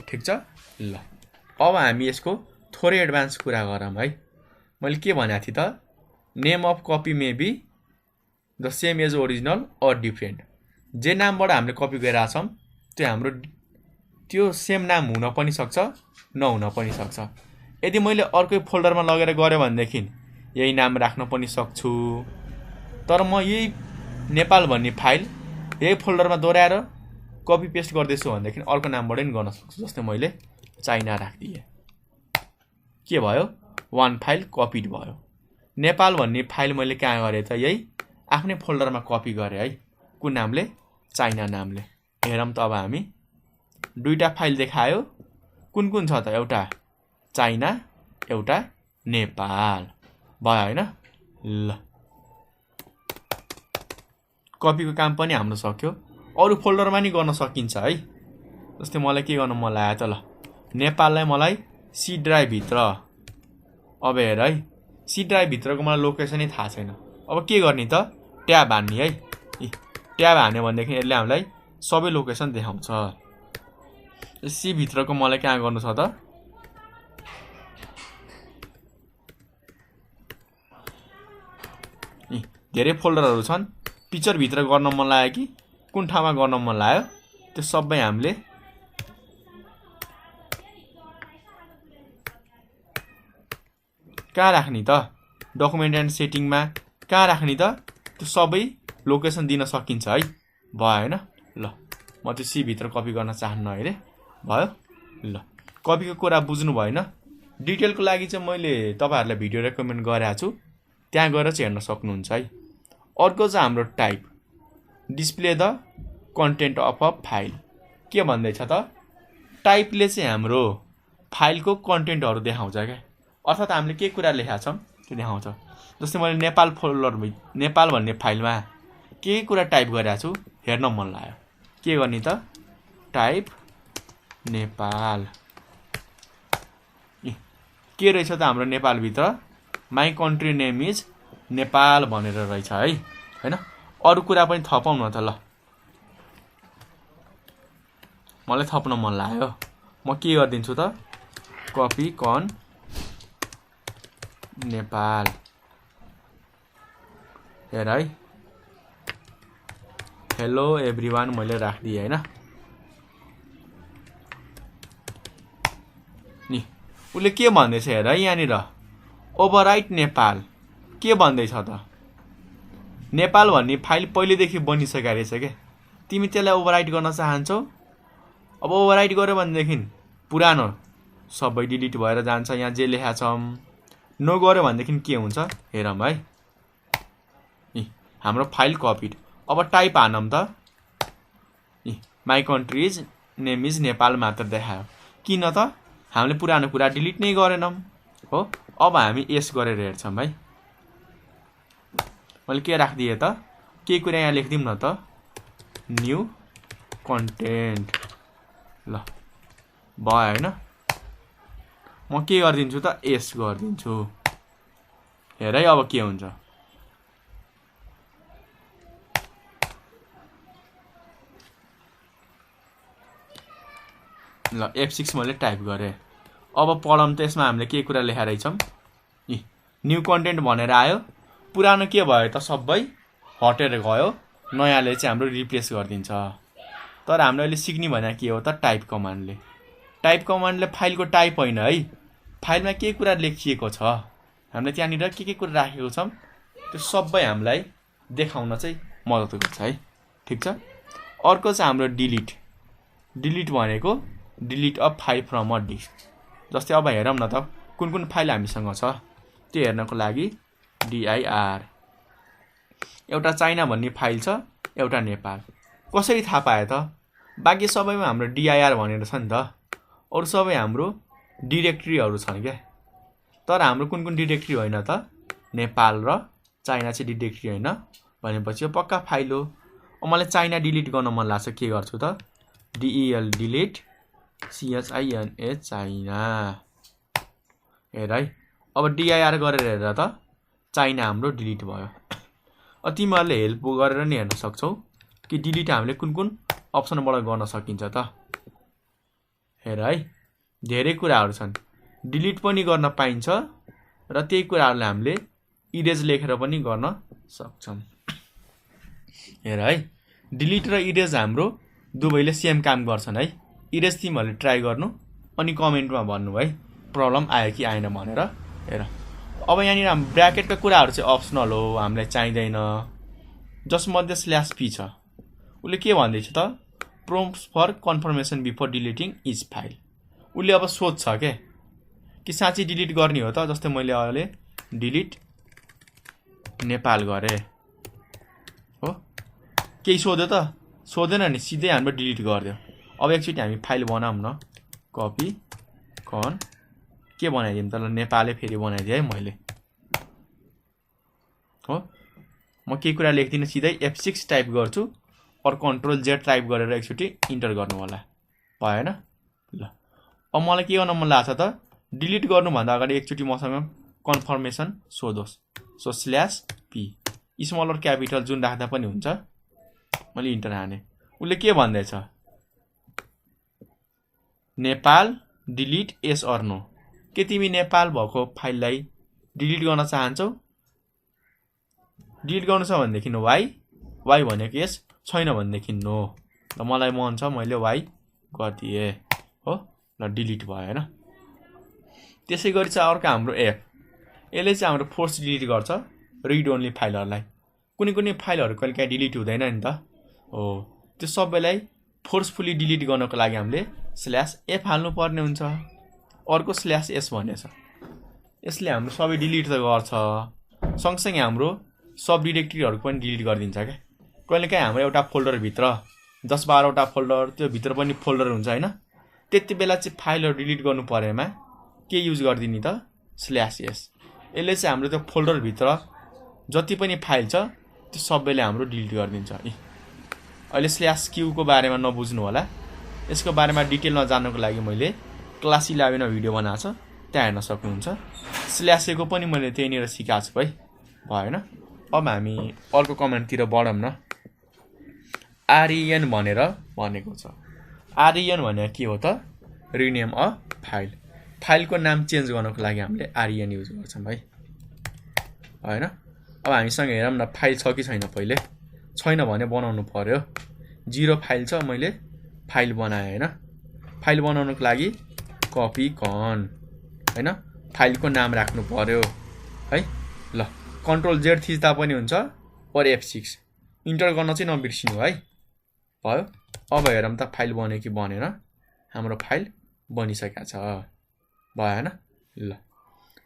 ठीक छ ल अब हामी यसको थोरै एडभान्स कुरा गरौँ है मैले के भनेको थिएँ त name of copy may be the same as original or different जे नामबाट हामीले कपी गरिरहेको छौँ त्यो हाम्रो त्यो सेम नाम हुन पनि सक्छ नहुन पनि सक्छ यदि मैले अर्कै फोल्डरमा लगेर गरे भनेदेखि यही नाम राख्न पनि सक्छु तर म यही नेपाल भन्ने फाइल यही फोल्डरमा दोहोऱ्याएर कपी पेस्ट गर्दैछु भनेदेखि अर्को नामबाट पनि गर्न सक्छु जस्तै मैले चाइना राखिदिएँ के भयो वान फाइल कपिड भयो नेपाल भन्ने फाइल मैले कहाँ गरेँ त यही आफ्नै फोल्डरमा कपी गरेँ है कुन नामले चाइना नामले हेरौँ त अब हामी दुईटा फाइल देखायो कुन कुन छ त एउटा चाइना एउटा नेपाल भयो हैन ल कपीको काम पनि हाम्रो सक्यो अरु फोल्डरमा नि गर्न सकिन्छ है जस्तै मलाई के गर्न मन लाग्यो त ल नेपाललाई मलाई सी ड्राइभ भित्र अब हेर है सी ड्राइभ भित्रको मलाई लोकेसनै थाहा छैन अब के गर्ने त ट्याब हान्ने है ट्याब हान्यो भनेदेखि यसले हामीलाई सबै लोकेसन देखाउँछ सी भित्रको मलाई कहाँ गर्नु छ त धेरै फोल्डरहरू छन् पिक्चर भित्र गर्न मन लाग्यो कि कुन ठाउँमा गर्न मन लाग्यो त्यो सबै हामीले कहाँ राख्ने त डकुमेन्ट एन्ड सेटिङमा कहाँ राख्ने त त्यो सबै लोकेसन दिन सकिन्छ है भयो हैन ल म त्यो सी भित्र कपी गर्न चाहन्न है रे भयो ल कपीको कुरा बुझ्नु भएन डिटेलको लागि चाहिँ मैले तपाईहरुलाई भिडियो रेकमेन्ड गरेको छु त्यहाँ गएर चाहिँ हेर्न सक्नुहुन्छ है अर्को चाहिँ हाम्रो type display the content of a file के भन्दैछ त टाइपले चाहिँ हाम्रो फाइलको कन्टेन्टहरु देखाउँछ क्या अर्थात् हामीले के कुरा लेखेका छौं त्यो देखाउँछ जस्तै मैले नेपाल फोल्डर नेपाल भन्ने फाइलमा के कुरा टाइप गरेको छु हेर्न मन लाग्यो के गर्ने त टाइप नेपाल के रहेछ त हाम्रो नेपाल भित्र my country name is Nepal भनेर रहेछ है हैन अरु कुरा पनि थपौं न त ल मलाई थप्न मन लाग्यो म के गर्दिन्छु त कपी कन नेपाल हेर है हेलो एभ्रीवान मैले राख्दिए हैन नि उले के भन्दैछ हेर है यहाँनिर ओभरराइट नेपाल के भन्दैछ त नेपाल भन्ने फाइल पहिलेदेखि बनिसकेको रहेछ के तिमी त्यसलाई ओभरराइट गर्न चाहन्छौ अब ओभरराइट गर्यो भनेदेखि पुरानो सबै डिलिट भएर जान्छ यहाँ जे लेखा छ नो गर्यो भनेदेखि के हुन्छ हेरौँ है हाम्रो फाइल कपिड अब टाइप हानौँ त my country is name is Nepal मात्र देखायो किन त हामीले पुरानो कुरा डिलिट नै गरेनौं हो अब हामी यस गरेर हेर्छौं है मैले के राख्दिए त के कुरा यहाँ लेख्दिम न त न्यू कन्टेन्ट ल भयो हैन म के गर्दिन्छु त यस गर्दिन्छु हेर है अब के हुन्छ ल F6 मैले टाइप गरे अब पढौं त यसमा हामीले के कुरा लेखेर रहेछौं न्यू कन्टेन्ट भनेर आयो पुरानो के भयो त सबै हटेर गयो नयाँले चाहिँ हाम्रो रिप्लेस गर्दिन्छ तर हामीले अहिले सिक्ने भने के हो त टाइप कमान्डले फाइलको टाइप हैन है फाइलमा के कुरा लेखिएको छ हामीले त्यहाँनिर के कुरा राखेको छौं त्यो सबै हामीलाई देखाउन चाहिँ मद्दत गर्छ है। ठिक छ। अर्को चाहिँ हाम्रो डिलिट। डिलिट भनेको delete a file from a disk. जस्तै अब हेरौँ न त कुन कुन फाइल हामीसँग छ त्यो हेर्नको लागि dir। एउटा चाइना भन्ने फाइल छ, एउटा नेपाल। कसरी थाहा पाए त? बाँकी सबैमा हाम्रो dir भनेर छ नि त। अरू सबै हाम्रो डिरेक्ट्रीहरू छन् क्या। तर हाम्रो कुन कुन डिरेक्ट्री होइन त? नेपाल र चाइना चाहिँ डिरेक्ट्री होइन भनेपछि यो पक्का फाइल हो। अब मलाई चाइना डिलिट गर्न मन लाग्छ, के गर्छु त? del delete china China. हेर है, अब dir गरेर हेर्दा त चाइना हाम्रो डिलिट भयो। अब तिमीहरूले हेल्प गरेर नि हेर्न सक्छौ कि डिलिट हामीले कुन कुन अप्सनबाट गर्न सकिन्छ त। हेर है, धेरै कुराहरू छन्। डिलिट पनि गर्न पाइन्छ र त्यही कुराहरूलाई हामीले इरेज लेखेर पनि गर्न सक्छौँ। हेर है, डिलिट र इरेज हाम्रो दुवैले सेम काम गर्छन् है। इरेज तिमीहरूले ट्राई गर्नु अनि कमेन्टमा भन्नु है प्रब्लम आयो कि आएन भनेर। हेर, अब यहाँनिर हाम्रो ब्र्याकेटका कुराहरू चाहिँ अप्सनल हो, हामीलाई चाहिँदैन। जसमध्ये /p छ, उसले के भन्दैछ त? Prompt for confirmation before deleting is file. उसले अब सोध्छ के कि साँच्चै डिलिट गर्ने हो त? जस्तै मैले अहिले डिलिट नेपाल गरेँ हो, केही सोध्यो त? सोधेन नि, सिधै हाम्रो डिलिट गरिदियो। अब एकचोटि हामी फाइल बनाऊँ न। कपी कन के बनाइदिउँ त? ल नेपालै फेरि बनाइदिएँ है मैले हो। म केही कुरा लेख्दिनँ, सिधै F6 टाइप गर्छु और Ctrl Z टाइप गरेर एकचोटि इन्टर गर्नु होला। भएन? ल अब मलाई के गर्न मन लाग्छ त? डिलिट गर्नुभन्दा अगाडि एकचोटि मसँग कन्फर्मेसन सोधोस्। सो /p स्मल और क्यापिटल जुन राख्दा पनि हुन्छ। मैले इन्टर हाने। उसले के भन्दैछ? नेपाल डिलिट एस अर नो। के तिमी नेपाल भएको फाइललाई डिलिट गर्न चाहन्छौ? डिलिट गर्नु छ भनेदेखि वाइ, वाइ भनेको यस, छैन भनेदेखि नो। ल मलाई मन छ, मैले वाइ गरिदिएँ हो। ल डिलिट भयो होइन। त्यसै गरी चाहिँ अर्को हाम्रो एफ। यसले चाहिँ हाम्रो फोर्स डिलिट गर्छ रिड ओन्ली फाइलहरूलाई। कुनै कुनै फाइलहरू कहिले काहीँ डिलिट हुँदैन नि त हो। त्यो सबैलाई फोर्सफुली डिलिट गर्नको लागि हामीले /f हाल्नु पर्ने हुन्छ। अर्को /s भनेछ। यसले हाम्रो सबै डिलिट त गर्छ, सँगसँगै हाम्रो सब डिरेक्टरीहरू पनि डिलिट गरिदिन्छ क्या। कहिलेकाहीँ हाम्रो एउटा फोल्डरभित्र 10-12वटा फोल्डर, त्यो भित्र पनि फोल्डर हुन्छ होइन। त्यति बेला चाहिँ फाइलहरू डिलिट गर्नु परेमा के युज गरिदिने त? /s। यसले चाहिँ हाम्रो त्यो फोल्डरभित्र जति पनि फाइल छ त्यो सबैले हाम्रो डिलिट गरिदिन्छ। अहिले /q को बारेमा नबुझ्नु होला, यसको बारेमा डिटेलमा जान्नको लागि मैले क्लास 11 मा भिडियो बनाएको छ, त्यहाँ हेर्न सक्नुहुन्छ। /a को पनि मैले त्यहीँनिर सिकाएको छु है। भएन? अब हामी अर्को कमेन्टतिर बढौँ न। ren भनेर भनेको छ। ren भनेको के हो त? Rename a file. फाइलको नाम चेन्ज गर्नको लागि हामीले ren युज गर्छौँ है। होइन? अब हामीसँग हेरौँ न फाइल छ कि छैन। पहिले छैन भने बनाउनु पर्यो। 0 फाइल छ, मैले फाइल बनाएँ होइन। फाइल बनाउनको लागि कपी कन होइन, फाइलको नाम राख्नु पर्यो है। ल Ctrl Z थिच्दा पनि हुन्छ और F6 इन्टर गर्न चाहिँ नबिर्सिनु है। भयो? अब हेरौँ त फाइल बन्यो कि बनेन। हाम्रो फाइल बनिसकेको छ। भएन? ल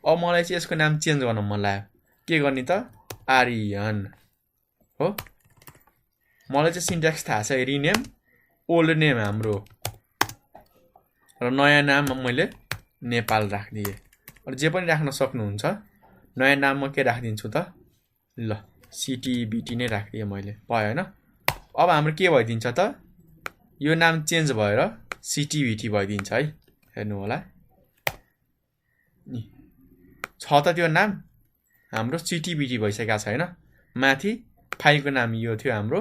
अब मलाई चाहिँ यसको नाम चेन्ज गर्न मन लाग्यो। के गर्ने त? ren हो। मलाई चाहिँ सिन्ट्याक्स थाहा छ। रिनेम ओल्ड नेम हाम्रो र नयाँ नाम मैले नेपाल राखिदिएँ। और जे पनि राख्न सक्नुहुन्छ। नयाँ नाममा के राखिदिन्छु त? ल CTBT नै राखिदिएँ मैले। भयो होइन? अब हाम्रो के भइदिन्छ त? यो नाम चेन्ज भएर CTBT भइदिन्छ है। हेर्नु होला, छ त त्यो नाम हाम्रो CTBT भइसकेको छ होइन। माथि फाइलको नाम यो थियो हाम्रो,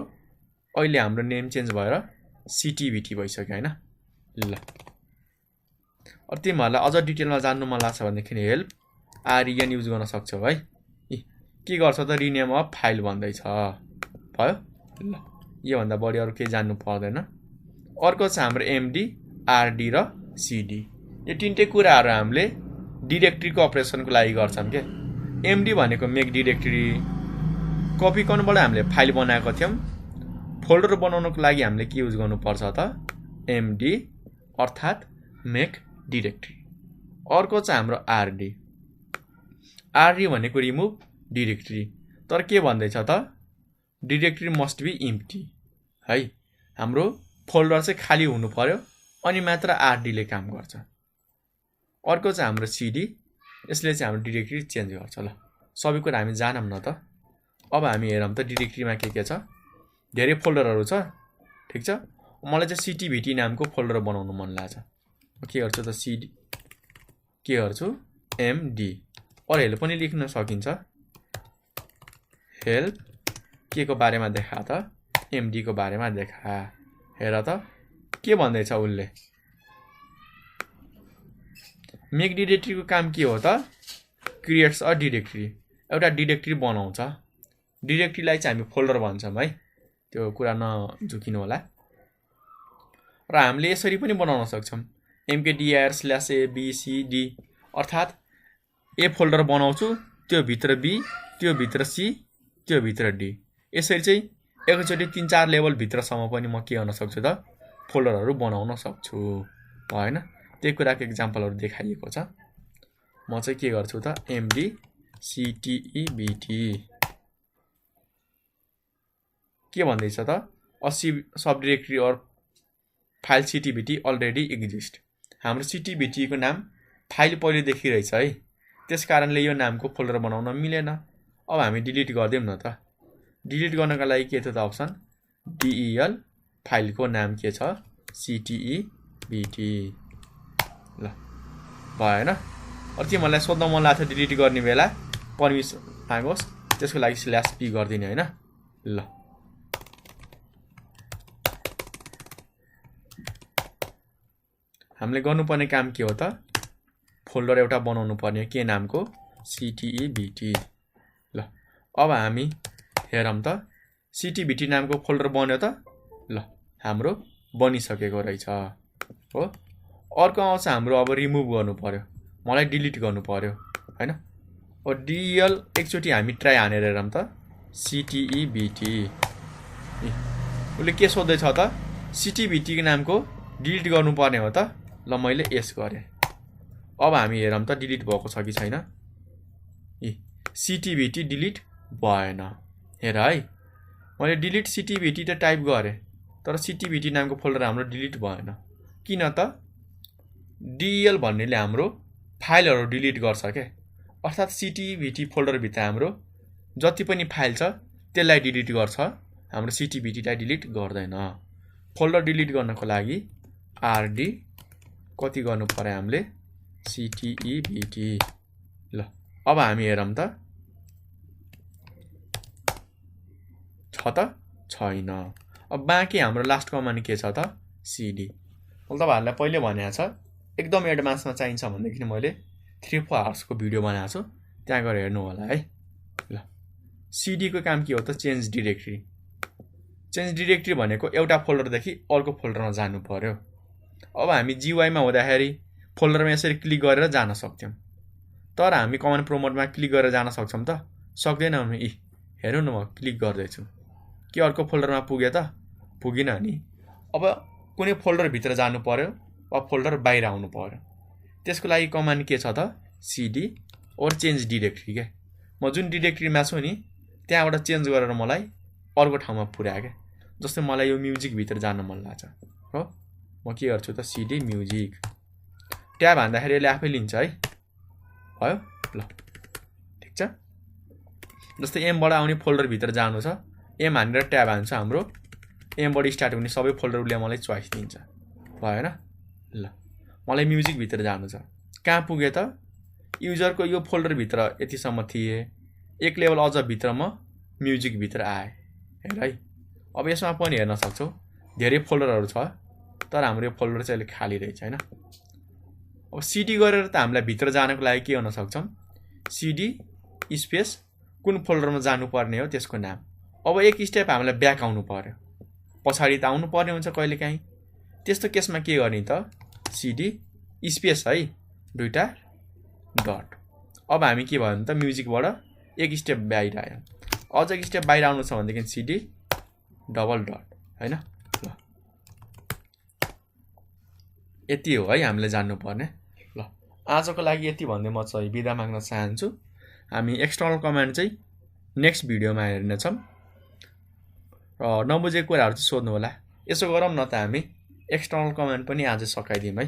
अहिले हाम्रो नेम चेन्ज भएर CTBT भइसक्यो होइन। ल अब तिमीहरूलाई अझ डिटेलमा जान्नु मन लाग्छ भनेदेखि हेल्प ren युज गर्न सक्छौ है। के गर्छ त? रिनेम अफ फाइल भन्दैछ। भयो? ल योभन्दा बढी अरू केही जान्नु पर्दैन। अर्को छ हाम्रो MD, RD र CD। यो तिनटै कुराहरू हामीले डिरेक्टरीको अपरेसनको लागि गर्छौँ के। MD भनेको मेक डिरेक्टरी, कपी गर्नुबाट हामीले फाइल बनाएको थियौं फोल्डर बनाउनको लागि हामीले के युज गर्नुपर्छ त एमडी अर्थात मेक डाइरेक्टरी अर्को चाहिँ हाम्रो आरडी आरडी भनेको रिमुभ डाइरेक्टरी तर के भन्दैछ त डाइरेक्टरी मस्ट बी इम्प्टी है हाम्रो फोल्डर चाहिँ खाली हुनु पर्यो अनि मात्र आरडी ले काम गर्छ अर्को चाहिँ हाम्रो सीडी यसले चाहिँ हाम्रो डाइरेक्टरी चेन्ज गर्छ ल सबै कुरा हामी जानौं न त अब हामी हेरौं त डाइरेक्टरीमा के छ धेरै फोल्डरहरु छ ठीक छ मलाई चाहिँ सीटीभीटी नामको फोल्डर बनाउन मन लाग्छ के गर्छु त सीडी के गर्छु एमडी अरु पनि लेख्न सकिन्छ हेल्प के को बारेमा देखा त एमडी को बारेमा देखा हेर त के भन्दै छ उले मेक डाइरेक्टरी को काम के हो त क्रिएट्स अ डाइरेक्टरी एउटा डाइरेक्टरी बनाउँछ डाइरेक्टरीलाई चाहिँ हामी फोल्डर भन्छौं है त्यो कुरा नझुकिनु होला र हामीले यसरी पनि बनाउन सक्छौं mkdir/abcd अर्थात ए फोल्डर बनाउँछु त्यो भित्र बी त्यो भित्र सी त्यो भित्र डी यसरी चाहिँ एकैचोटी 3-4 लेभल भित्र सम्म पनि म के गर्न सक्छु त फोल्डरहरु बनाउन सक्छु हैन त्यही कुराको एक्जाम्पलहरु देखाइएको छ म चाहिँ के गर्छु त md ctebt के भन्दैछ त सब डाइरेक्टरी और फाइल ctbt अलरेडी एक्जिस्ट हाम्रो ctbt को नाम फाइल पहिले देखिरहेछ है त्यसकारणले यो नामको फोल्डर बनाउन मिलेन अब हामी डिलिट गर्दियौं न त डिलिट गर्नका लागि के छ त अप्सन del फाइलको नाम के छ ctebt ल भएन अब के मलाई सोध्न मन लाग्छ डिलिट गर्ने बेला परमिसन मागोस् त्यसको लागि /p गर्दिने हैन ल हामीले गर्नुपर्ने काम के हो त फोल्डर एउटा बनाउनु पर्ने के नामको ctebt ल अब हामी हेरौं त ctebt नामको फोल्डर बन्यो त ल हाम्रो बनिसकेको रहेछ हो अर्को आउँछ हाम्रो अब रिमुभ गर्नु पर्यो मलाई डिलिट गर्नु पर्यो हैन अब del एकचोटी हामी ट्राई हानेर हेरौं त ctebt उले के सोध्दै छ त ctebt को नामको डिलिट गर्नु पर्ने हो त ल मैले यस गरे अब हामी हेरौं त डिलिट भएको छ कि छैन ctebt डिलिट भएन हेर है मैले डिलिट ctebt त टाइप गरे तर ctebt नामको फोल्डर हाम्रो डिलिट भएन किन त del भन्नेले हाम्रो फाइलहरु डिलिट गर्छ के अर्थात ctebt फोल्डर भित्र हाम्रो जति पनि फाइल छ त्यसलाई डिलिट गर्छ हाम्रो ctebt लाई डिलिट गर्दैन फोल्डर डिलिट गर्नको लागि rd कति गर्नु पर्यो हामीले ctebt ल अब हामी हेरौं त छ त छैन अब बाँकी हाम्रो लास्ट कमान्ड के छ त cd मैले तपाईहरुलाई पहिले भनेको छ एकदम एडभान्समा चाहिन्छ भन्दाखेरि मैले 3-4 आवर्स को भिडियो बनाएको छु त्यहाँ गएर हेर्नु होला है ल cd को काम के हो त चेन्ज डाइरेक्टरी भनेको एउटा फोल्डर देखि अर्को फोल्डरमा जानु पर्यो अब हामी GUI मा हुँदाखेरि फोल्डरमा यसरी क्लिक गरेर जान सक्छौं तर हामी कमान्ड प्रोम्प्टमा क्लिक गरेर जान सक्छौं त सक्दैनौं नि हेर्नु न म क्लिक गर्दै छु के अर्को फोल्डरमा पुगे त पुगिन नि अब कुनै फोल्डर भित्र जानु पर्यो वा फोल्डर बाहिर आउनु पर्यो त्यसको लागि कमान्ड के छ त cd और चेन्ज डाइरेक्टरी के म जुन डाइरेक्टरीमा छु नि त्यहाँबाट चेन्ज गरेर मलाई अर्को ठाउँमा पुर्याए के जस्तै मलाई यो म्युजिक भित्र जान मन लाग्छ हो म के गर्छु त cd म्युजिक ट्याब हान्दाखेरि यसले आफै लिन्छ है भयो ल ठीक छ जस्तै m बाट आउने फोल्डर भित्र जानु छ m हानेर ट्याब हान्छ हाम्रो m बाट स्टार्ट हुने सबै फोल्डरले मलाई चोइस दिन्छ भएन ल मलाई म्युजिक भित्र जानु छ कहाँ पुगे त युजरको यो फोल्डर भित्र यतिसम्म थिए एक लेभल अझ भित्र म म्युजिक भित्र आए हेर है अब यसमा पनि हेर्न सक्छौ धेरै फोल्डरहरु छ तर हाम्रो यो फोल्डर चाहिँ अहिले खाली रहेछ हैन अब cd गरेर त हामीलाई भित्र जानको लागि के गर्न सक्छौं cd स्पेस कुन फोल्डरमा जानु पर्ने हो त्यसको नाम अब एक स्टेप हामीलाई ब्याक आउनु पर्यो पछाडी त आउनु पर्ने हुन्छ कहिलेकाहीँ त्यस्तो केसमा के गर्ने त cd स्पेस है दुईटा डट अब हामी के भयो भने त म्युजिकबाट एक स्टेप बाहिर आयो अझ एक स्टेप बाहिर आउनु छ भनेदेखि सिडी डबल डट हैन। ल यति हो है हामीले जान्नुपर्ने। ल आजको लागि यति भन्दै म चाहिँ बिदा माग्न चाहन्छु। हामी एक्सटर्नल कमान्ड चाहिँ नेक्स्ट भिडियोमा हेर्नेछौँ र नबुझेको कुराहरू चाहिँ सोध्नु होला। यसो गरौँ न त हामी एक्सटर्नल कमान्ड पनि आज सकाइदिउँ है।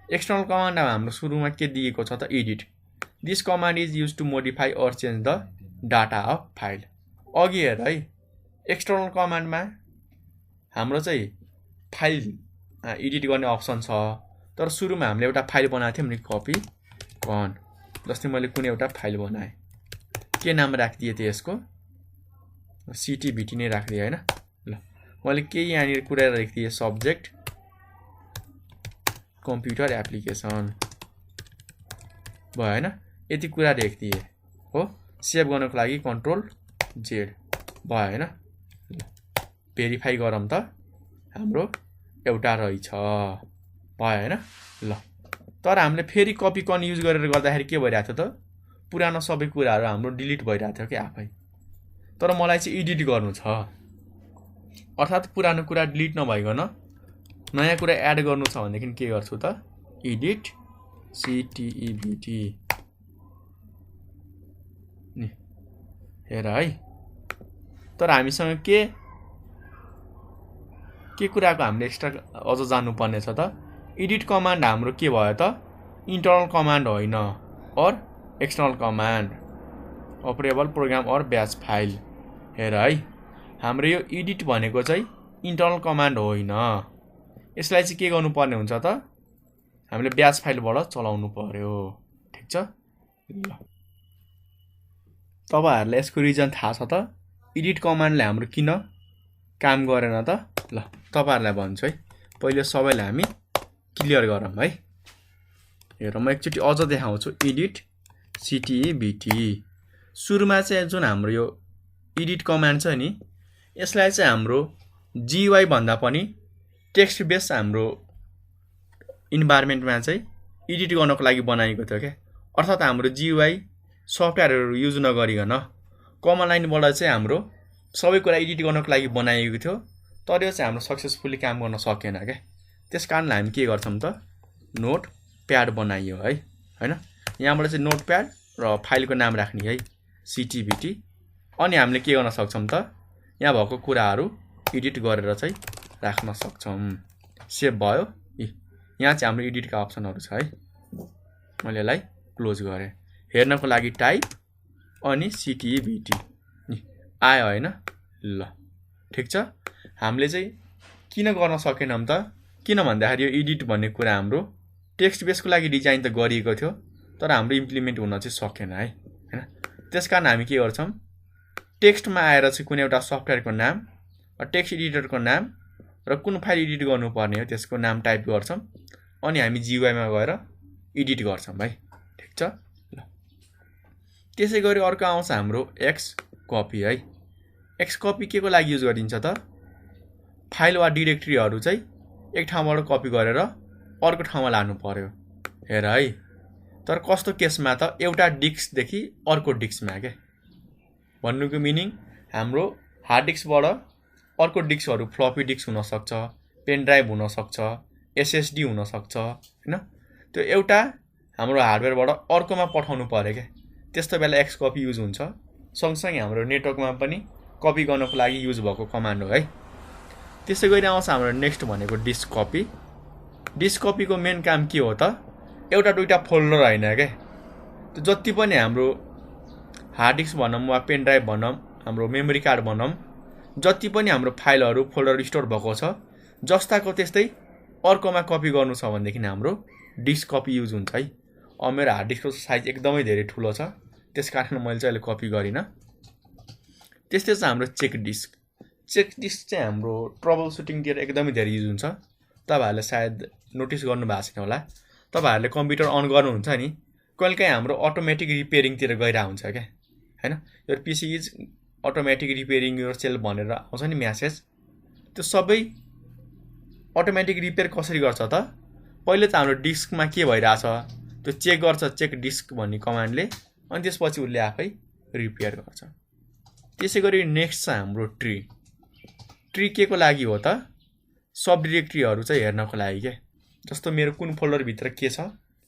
एक्सटर्नल कमान्डमा हाम्रो सुरुमा के दिएको छ त edit. This command is use to modify or change the data of file. अघि हेर है एक्सटर्नल कमान्डमा हाम्रो चाहिँ फाइल एडिट गर्ने अप्सन छ, तर सुरुमा हामीले एउटा फाइल बनाएको थियौँ नि कपी कन। जस्तै मैले कुनै एउटा फाइल बनाएँ, के नाम राखिदिएँ त यसको सिटिभिटी नै राखिदिएँ हैन। ल मैले केही यहाँनिर कुरा राखिदिएँ सब्जेक्ट कम्प्युटर एप्लिकेसन भयो हैन। यति कुरा लेखिदिएँ हो। सेभ गर्नको लागि कन्ट्रोल जेड भयो हैन। भेरिफाई गरौँ त हाम्रो एउटा रहेछ भयो हैन। ल तर हामीले फेरि कपी कन युज गरेर गर्दाखेरि के भइरहेको थियो त पुरानो सबै कुराहरू हाम्रो डिलिट भइरहेको थियो कि आफै। तर मलाई चाहिँ एडिट गर्नु छ, अर्थात् पुरानो कुरा डिलिट नभइकन नयाँ कुरा एड गर्नु छ भनेदेखि के गर्छु त एडिट सिटिभिटी नि हेर है। तर हामीसँग के कुराको हामीले एक्स्ट्रा अझ जान्नुपर्ने छ त एडिट कमान्ड हाम्रो के भयो त इन्टरनल कमान्ड होइन और एक्सटर्नल कमान्ड अपरेबल प्रोग्राम और ब्याच फाइल। हेर है हाम्रो यो एडिट भनेको चाहिँ इन्टरनल कमान्ड होइन। यसलाई चाहिँ के गर्नुपर्ने हुन्छ त हामीले ब्याच फाइलबाट चलाउनु पर्यो। ठिक छ। ल तपाईहरुलाई यसको रिजन थाहा छ त एडिट कमान्डले हाम्रो किन काम गरेन त। ल तपाईहरुलाई भन्छु है, पहिले सबैलाई हामी क्लियर गरौँ है। हेर म एकचोटि अझ देखाउँछु एडिट सिटिभिटी। सुरुमा चाहिँ जुन हाम्रो यो एडिट कमान्ड छ नि यसलाई चाहिँ हाम्रो जीयुआई भन्दा पनि टेक्स्ट बेस हाम्रो इन्भाइरोमेन्टमा चाहिँ एडिट गर्नको लागि बनाएको थियो के। अर्थात् हाम्रो जीयुआई सफ्टवेयरहरु युज नगरिकन कमान्ड लाइनबाट चाहिँ हाम्रो सबै कुरा एडिट गर्नको लागि बनाएको थियो, तर यो चाहिँ हाम्रो सक्सेसफुली काम गर्न सकेन के। त्यसकारण हामी के गर्छौं त नोट प्याड बनाइयो है हैन। यहाँबाट चाहिँ नोट प्याड र फाइलको नाम राख्ने है सिटिभिटी। अनि हामीले के गर्न सक्छौं त यहाँ भएको कुराहरू एडिट गरेर चाहिँ राख्न सक्छौं। सेभ भयो। यहाँ चाहिँ हाम्रो एडिटका अप्सनहरु छ है। मैले यसलाई क्लोज गरे। हेर्नको लागि टाइप अनि सिटिभिटी नि आयो हैन। ल ठीक छ। हामीले चाहिँ किन गर्न सकेनौं त किन भन्दाखेरि यो एडिट भन्ने कुरा हाम्रो टेक्स्ट बेसको लागि डिजाइन त गरिएको थियो, तर हाम्रो इम्प्लिमेन्ट हुन चाहिँ सकेन है हैन। त्यसकारण हामी के गर्छौं टेक्स्टमा आएर चाहिँ कुनै एउटा सफ्टवेयरको नाम टेक्स्ट एडिटरको नाम र कुन फाइल एडिट गर्नुपर्ने हो त्यसको नाम टाइप गर्छौं अनि हामी जीयुआईमा गएर एडिट गर्छौं है। ठीक छ। ल त्यसैगरी अर्को आउँछ हाम्रो एक्स कपी है। एक्स कपी के को लागि युज गरिन्छ त फाइल वा डाइरेक्टरीहरु चाहिँ एक ठाउँबाट कपी गरेर अर्को ठाउँमा लानु पर्यो। हेर है तर कस्तो केसमा त एउटा डिस्क देखि अर्को डिस्कमा के भन्नुको मिनिङ हाम्रो हार्ड डिस्कबाट अर्को डिस्कहरु फ्लपी डिस्क हुन सक्छ, पेन ड्राइभ हुन सक्छ, एसएसडी हुन सक्छ हैन। त्यो एउटा हाम्रो हार्डवेयरबाट अर्कोमा पठाउनु पर्यो के। त्यस्तो बेला एक्स कपी युज हुन्छ। सँगसँगै हाम्रो नेटवर्कमा पनि कपी गर्नको लागि युज भएको कमान्ड हो है। त्यसैगरी आउँछ हाम्रो नेक्स्ट भनेको डिस्क कपी। डिस्क कपीको मेन काम के हो त एउटा दुईटा फोल्डर हैन के। त्यो जति पनि हाम्रो हार्ड डिस्क भनौं वा पेन ड्राइभ भनौं हाम्रो मेमोरी कार्ड भनौं जति पनि हाम्रो फाइलहरु फोल्डर स्टोर भएको छ जस्ताको त्यस्तै अर्कोमा कपी गर्नु छ भनेदेखि हाम्रो डिस्क कपी युज हुन्छ है। अब मेरो हार्ड डिस्कको साइज एकदमै धेरै ठुलो छ त्यसकारण मैले चाहिँ अहिले कपी गरिन। त्यस्तै चाहिँ हाम्रो चेक डिस्क। चेक डिस्क चाहिँ हाम्रो ट्रबल सुटिङतिर एकदमै धेरै युज हुन्छ। तपाईहरुले सायद नोटिस गर्नु भएको छैन होला। तपाईहरुले कम्प्युटर अन गर्नुहुन्छ नि कहिलेकाहीँ हाम्रो अटोमेटिक रिपेयरिङतिर गइरा हुन्छ के हैन। यो PC is automatic repairing your self भनेर आउँछ नि मेसेज। त्यो सबै अटोमेटिक रिपेयर कसरी गर्छ त पहिले त हाम्रो डिस्कमा के भइराछ त्यो चेक गर्छ। चेक डिस्क भन्ने कमान्डले अनि त्यसपछि उसले आफै रिपेयर गर्छ। त्यसै गरी नेक्स्ट छ हाम्रो ट्री। ट्री के को लागि हो त? सब डिरेक्टरीहरू चाहिँ हेर्नको लागि के। जस्तो मेरो कुन फोल्डरभित्र के छ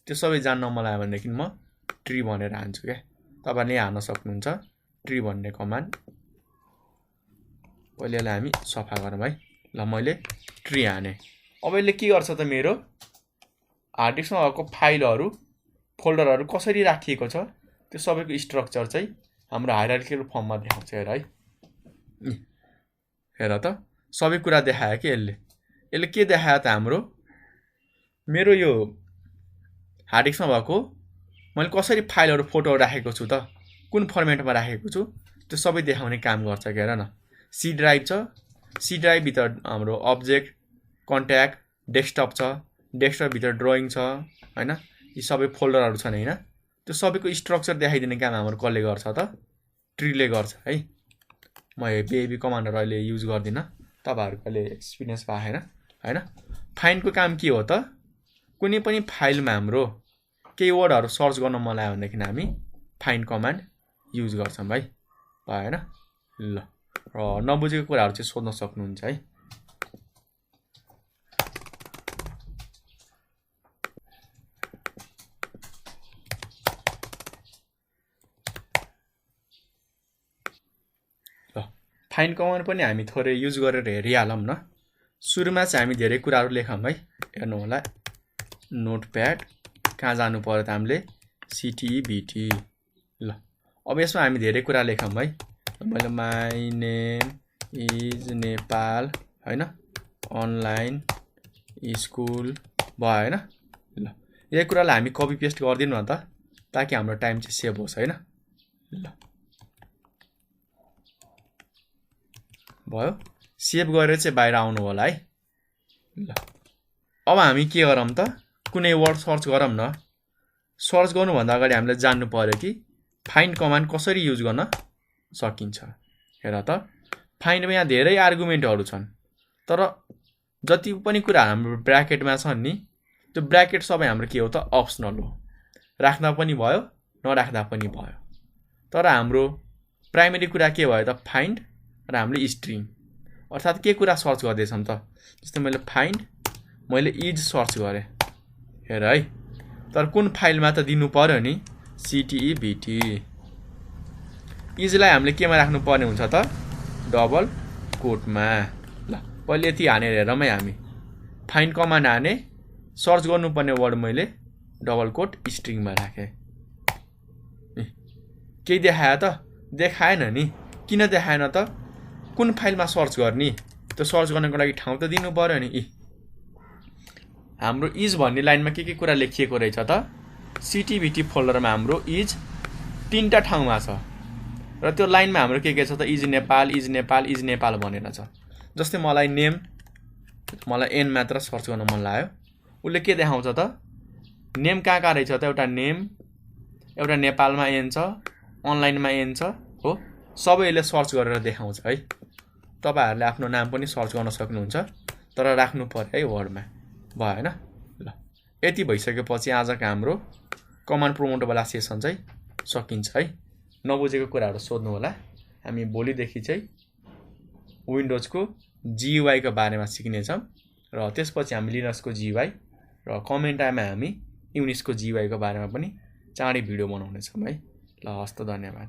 त्यो सबै जान्न मलाई भनेदेखि म ट्री भनेर हान्छु क्या। तपाईँले हान्न सक्नुहुन्छ ट्री भन्ने कमान्ड। पहिले यसलाई हामी सफा गरौँ है। ल मैले ट्री हाने। अब यसले के गर्छ त मेरो हार्ड डिस्कमा भएको फाइलहरू फोल्डरहरू कसरी राखिएको छ त्यो सबैको स्ट्रक्चर चाहिँ हाम्रो हायरार्किकल फर्ममा देखाउँछ। हेर है, हेर त सबै कुरा देखायो कि यसले के देखायो त हाम्रो मेरो यो हार्ड डिस्कमा भएको मैले कसरी फाइलहरू फोटो राखेको छु त कुन फर्मेटमा राखेको छु त्यो सबै देखाउने काम गर्छ। हेर न, सी ड्राइभ छ, सी ड्राइभभित्र हाम्रो अब्जेक्ट, कन्ट्याक्ट, डेस्कटप छ, डेस्कटपभित्र ड्रइङ छ होइन, यी सबै फोल्डरहरू छन् होइन। त्यो सबैको स्ट्रक्चर देखाइदिने काम हाम्रो कसले गर्छ त? ट्रीले गर्छ है। म हेभी कमान्डहरू अहिले युज गर्दिनँ, तपाईँहरूको अहिले एक्सपिरियन्स पाएन होइन। फाइन्डको काम के हो त? कुनै पनि फाइलमा हाम्रो केही वर्डहरू सर्च गर्न मन लाग्यो भनेदेखि हामी फाइन्ड कमान्ड युज गर्छौँ है, भएन? ल र नबुझेको कुराहरू चाहिँ सोध्न सक्नुहुन्छ है। ल फाइन्ड कमान्ड पनि हामी थोरै युज गरेर हेरिहालौँ न। सुरुमा चाहिँ हामी धेरै कुराहरू लेखौँ है। हेर्नु होला, नोटप्याड कहाँ जानु पर्यो त हामीले CTEBT। ल अब यसमा हामी धेरै कुरा लेखौँ है। मैले माई नेम इज नेपाल होइन, अनलाइन स्कुल भयो होइन। ल यही कुरालाई हामी कपी पेस्ट गरिदिउँ न त, ताकि हाम्रो टाइम चाहिँ सेभ होस् होइन। ल भयो, सेभ गरेर चाहिँ बाहिर आउनु होला है। ल अब हामी के गरौँ त? कुनै वर्ड सर्च गरौँ न। सर्च गर्नुभन्दा अगाडि हामीले जान्नु पर्यो कि फाइन्ड कमान्ड कसरी युज गर्न सकिन्छ। हेर त, फाइन्डमा यहाँ धेरै आर्गुमेन्टहरू छन्, तर जति पनि कुरा हाम्रो ब्राकेटमा छन् नि त्यो ब्राकेट सबै हाम्रो के हो त? अप्सनल हो। राख्दा पनि भयो, नराख्दा पनि भयो। तर हाम्रो प्राइमेरी कुरा के भयो त? फाइन्ड र हामीले स्ट्रिङ अर्थात् के कुरा सर्च गर्दैछौँ त? जस्तै मैले इज सर्च गरेँ, हेर है। तर कुन फाइलमा त दिनु पर्यो नि? CTEBT। इजलाई हामीले केमा राख्नु पर्ने हुन्छ त? डबल कोटमा। ल पहिले यति हानेर हेरौँ है हामी। फाइन्ड कमान्ड हाने, सर्च गर्नुपर्ने वर्ड मैले डबल कोट स्ट्रिङमा राखेँ। केही देखायो त? देखाएन नि। किन देखाएन त? कुन फाइलमा सर्च गर्ने? त्यो सर्च गर्नको लागि ठाउँ त दिनु पर्यो नि। हाम्रो इज भन्ने लाइनमा के कुरा लेखिएको रहेछ त? CTEBT फोल्डरमा हाम्रो इज 3टा ठाउँमा छ र त्यो लाइनमा हाम्रो के छ त? Is Nepal, is Nepal, is Nepal भनेर छ। जस्तै मलाई एन मात्र सर्च गर्न मन लाग्यो, उसले के देखाउँछ त? नेम कहाँ रहेछ त? एउटा नेम, एउटा नेपालमा एन छ, अनलाइनमा एन छ हो, सबैले सर्च गरेर देखाउँछ है। तपाईँहरूले आफ्नो नाम पनि सर्च गर्न सक्नुहुन्छ, तर राख्नु पर्यो है वर्डमा, भएन? ल यति भइसकेपछि आजको हाम्रो कमान्ड प्रोमोटवाला सेसन चाहिँ सकिन्छ है। नबुझेको कुराहरू सोध्नु होला। हामी भोलिदेखि चाहिँ विन्डोजको GUI को बारेमा सिक्नेछौँ र त्यसपछि हामी लिनक्सको GUI र कमेन्टमा हामी युनिक्सको GUI को बारेमा पनि चाँडै भिडियो बनाउनेछौँ है। ल हस्त, धन्यवाद।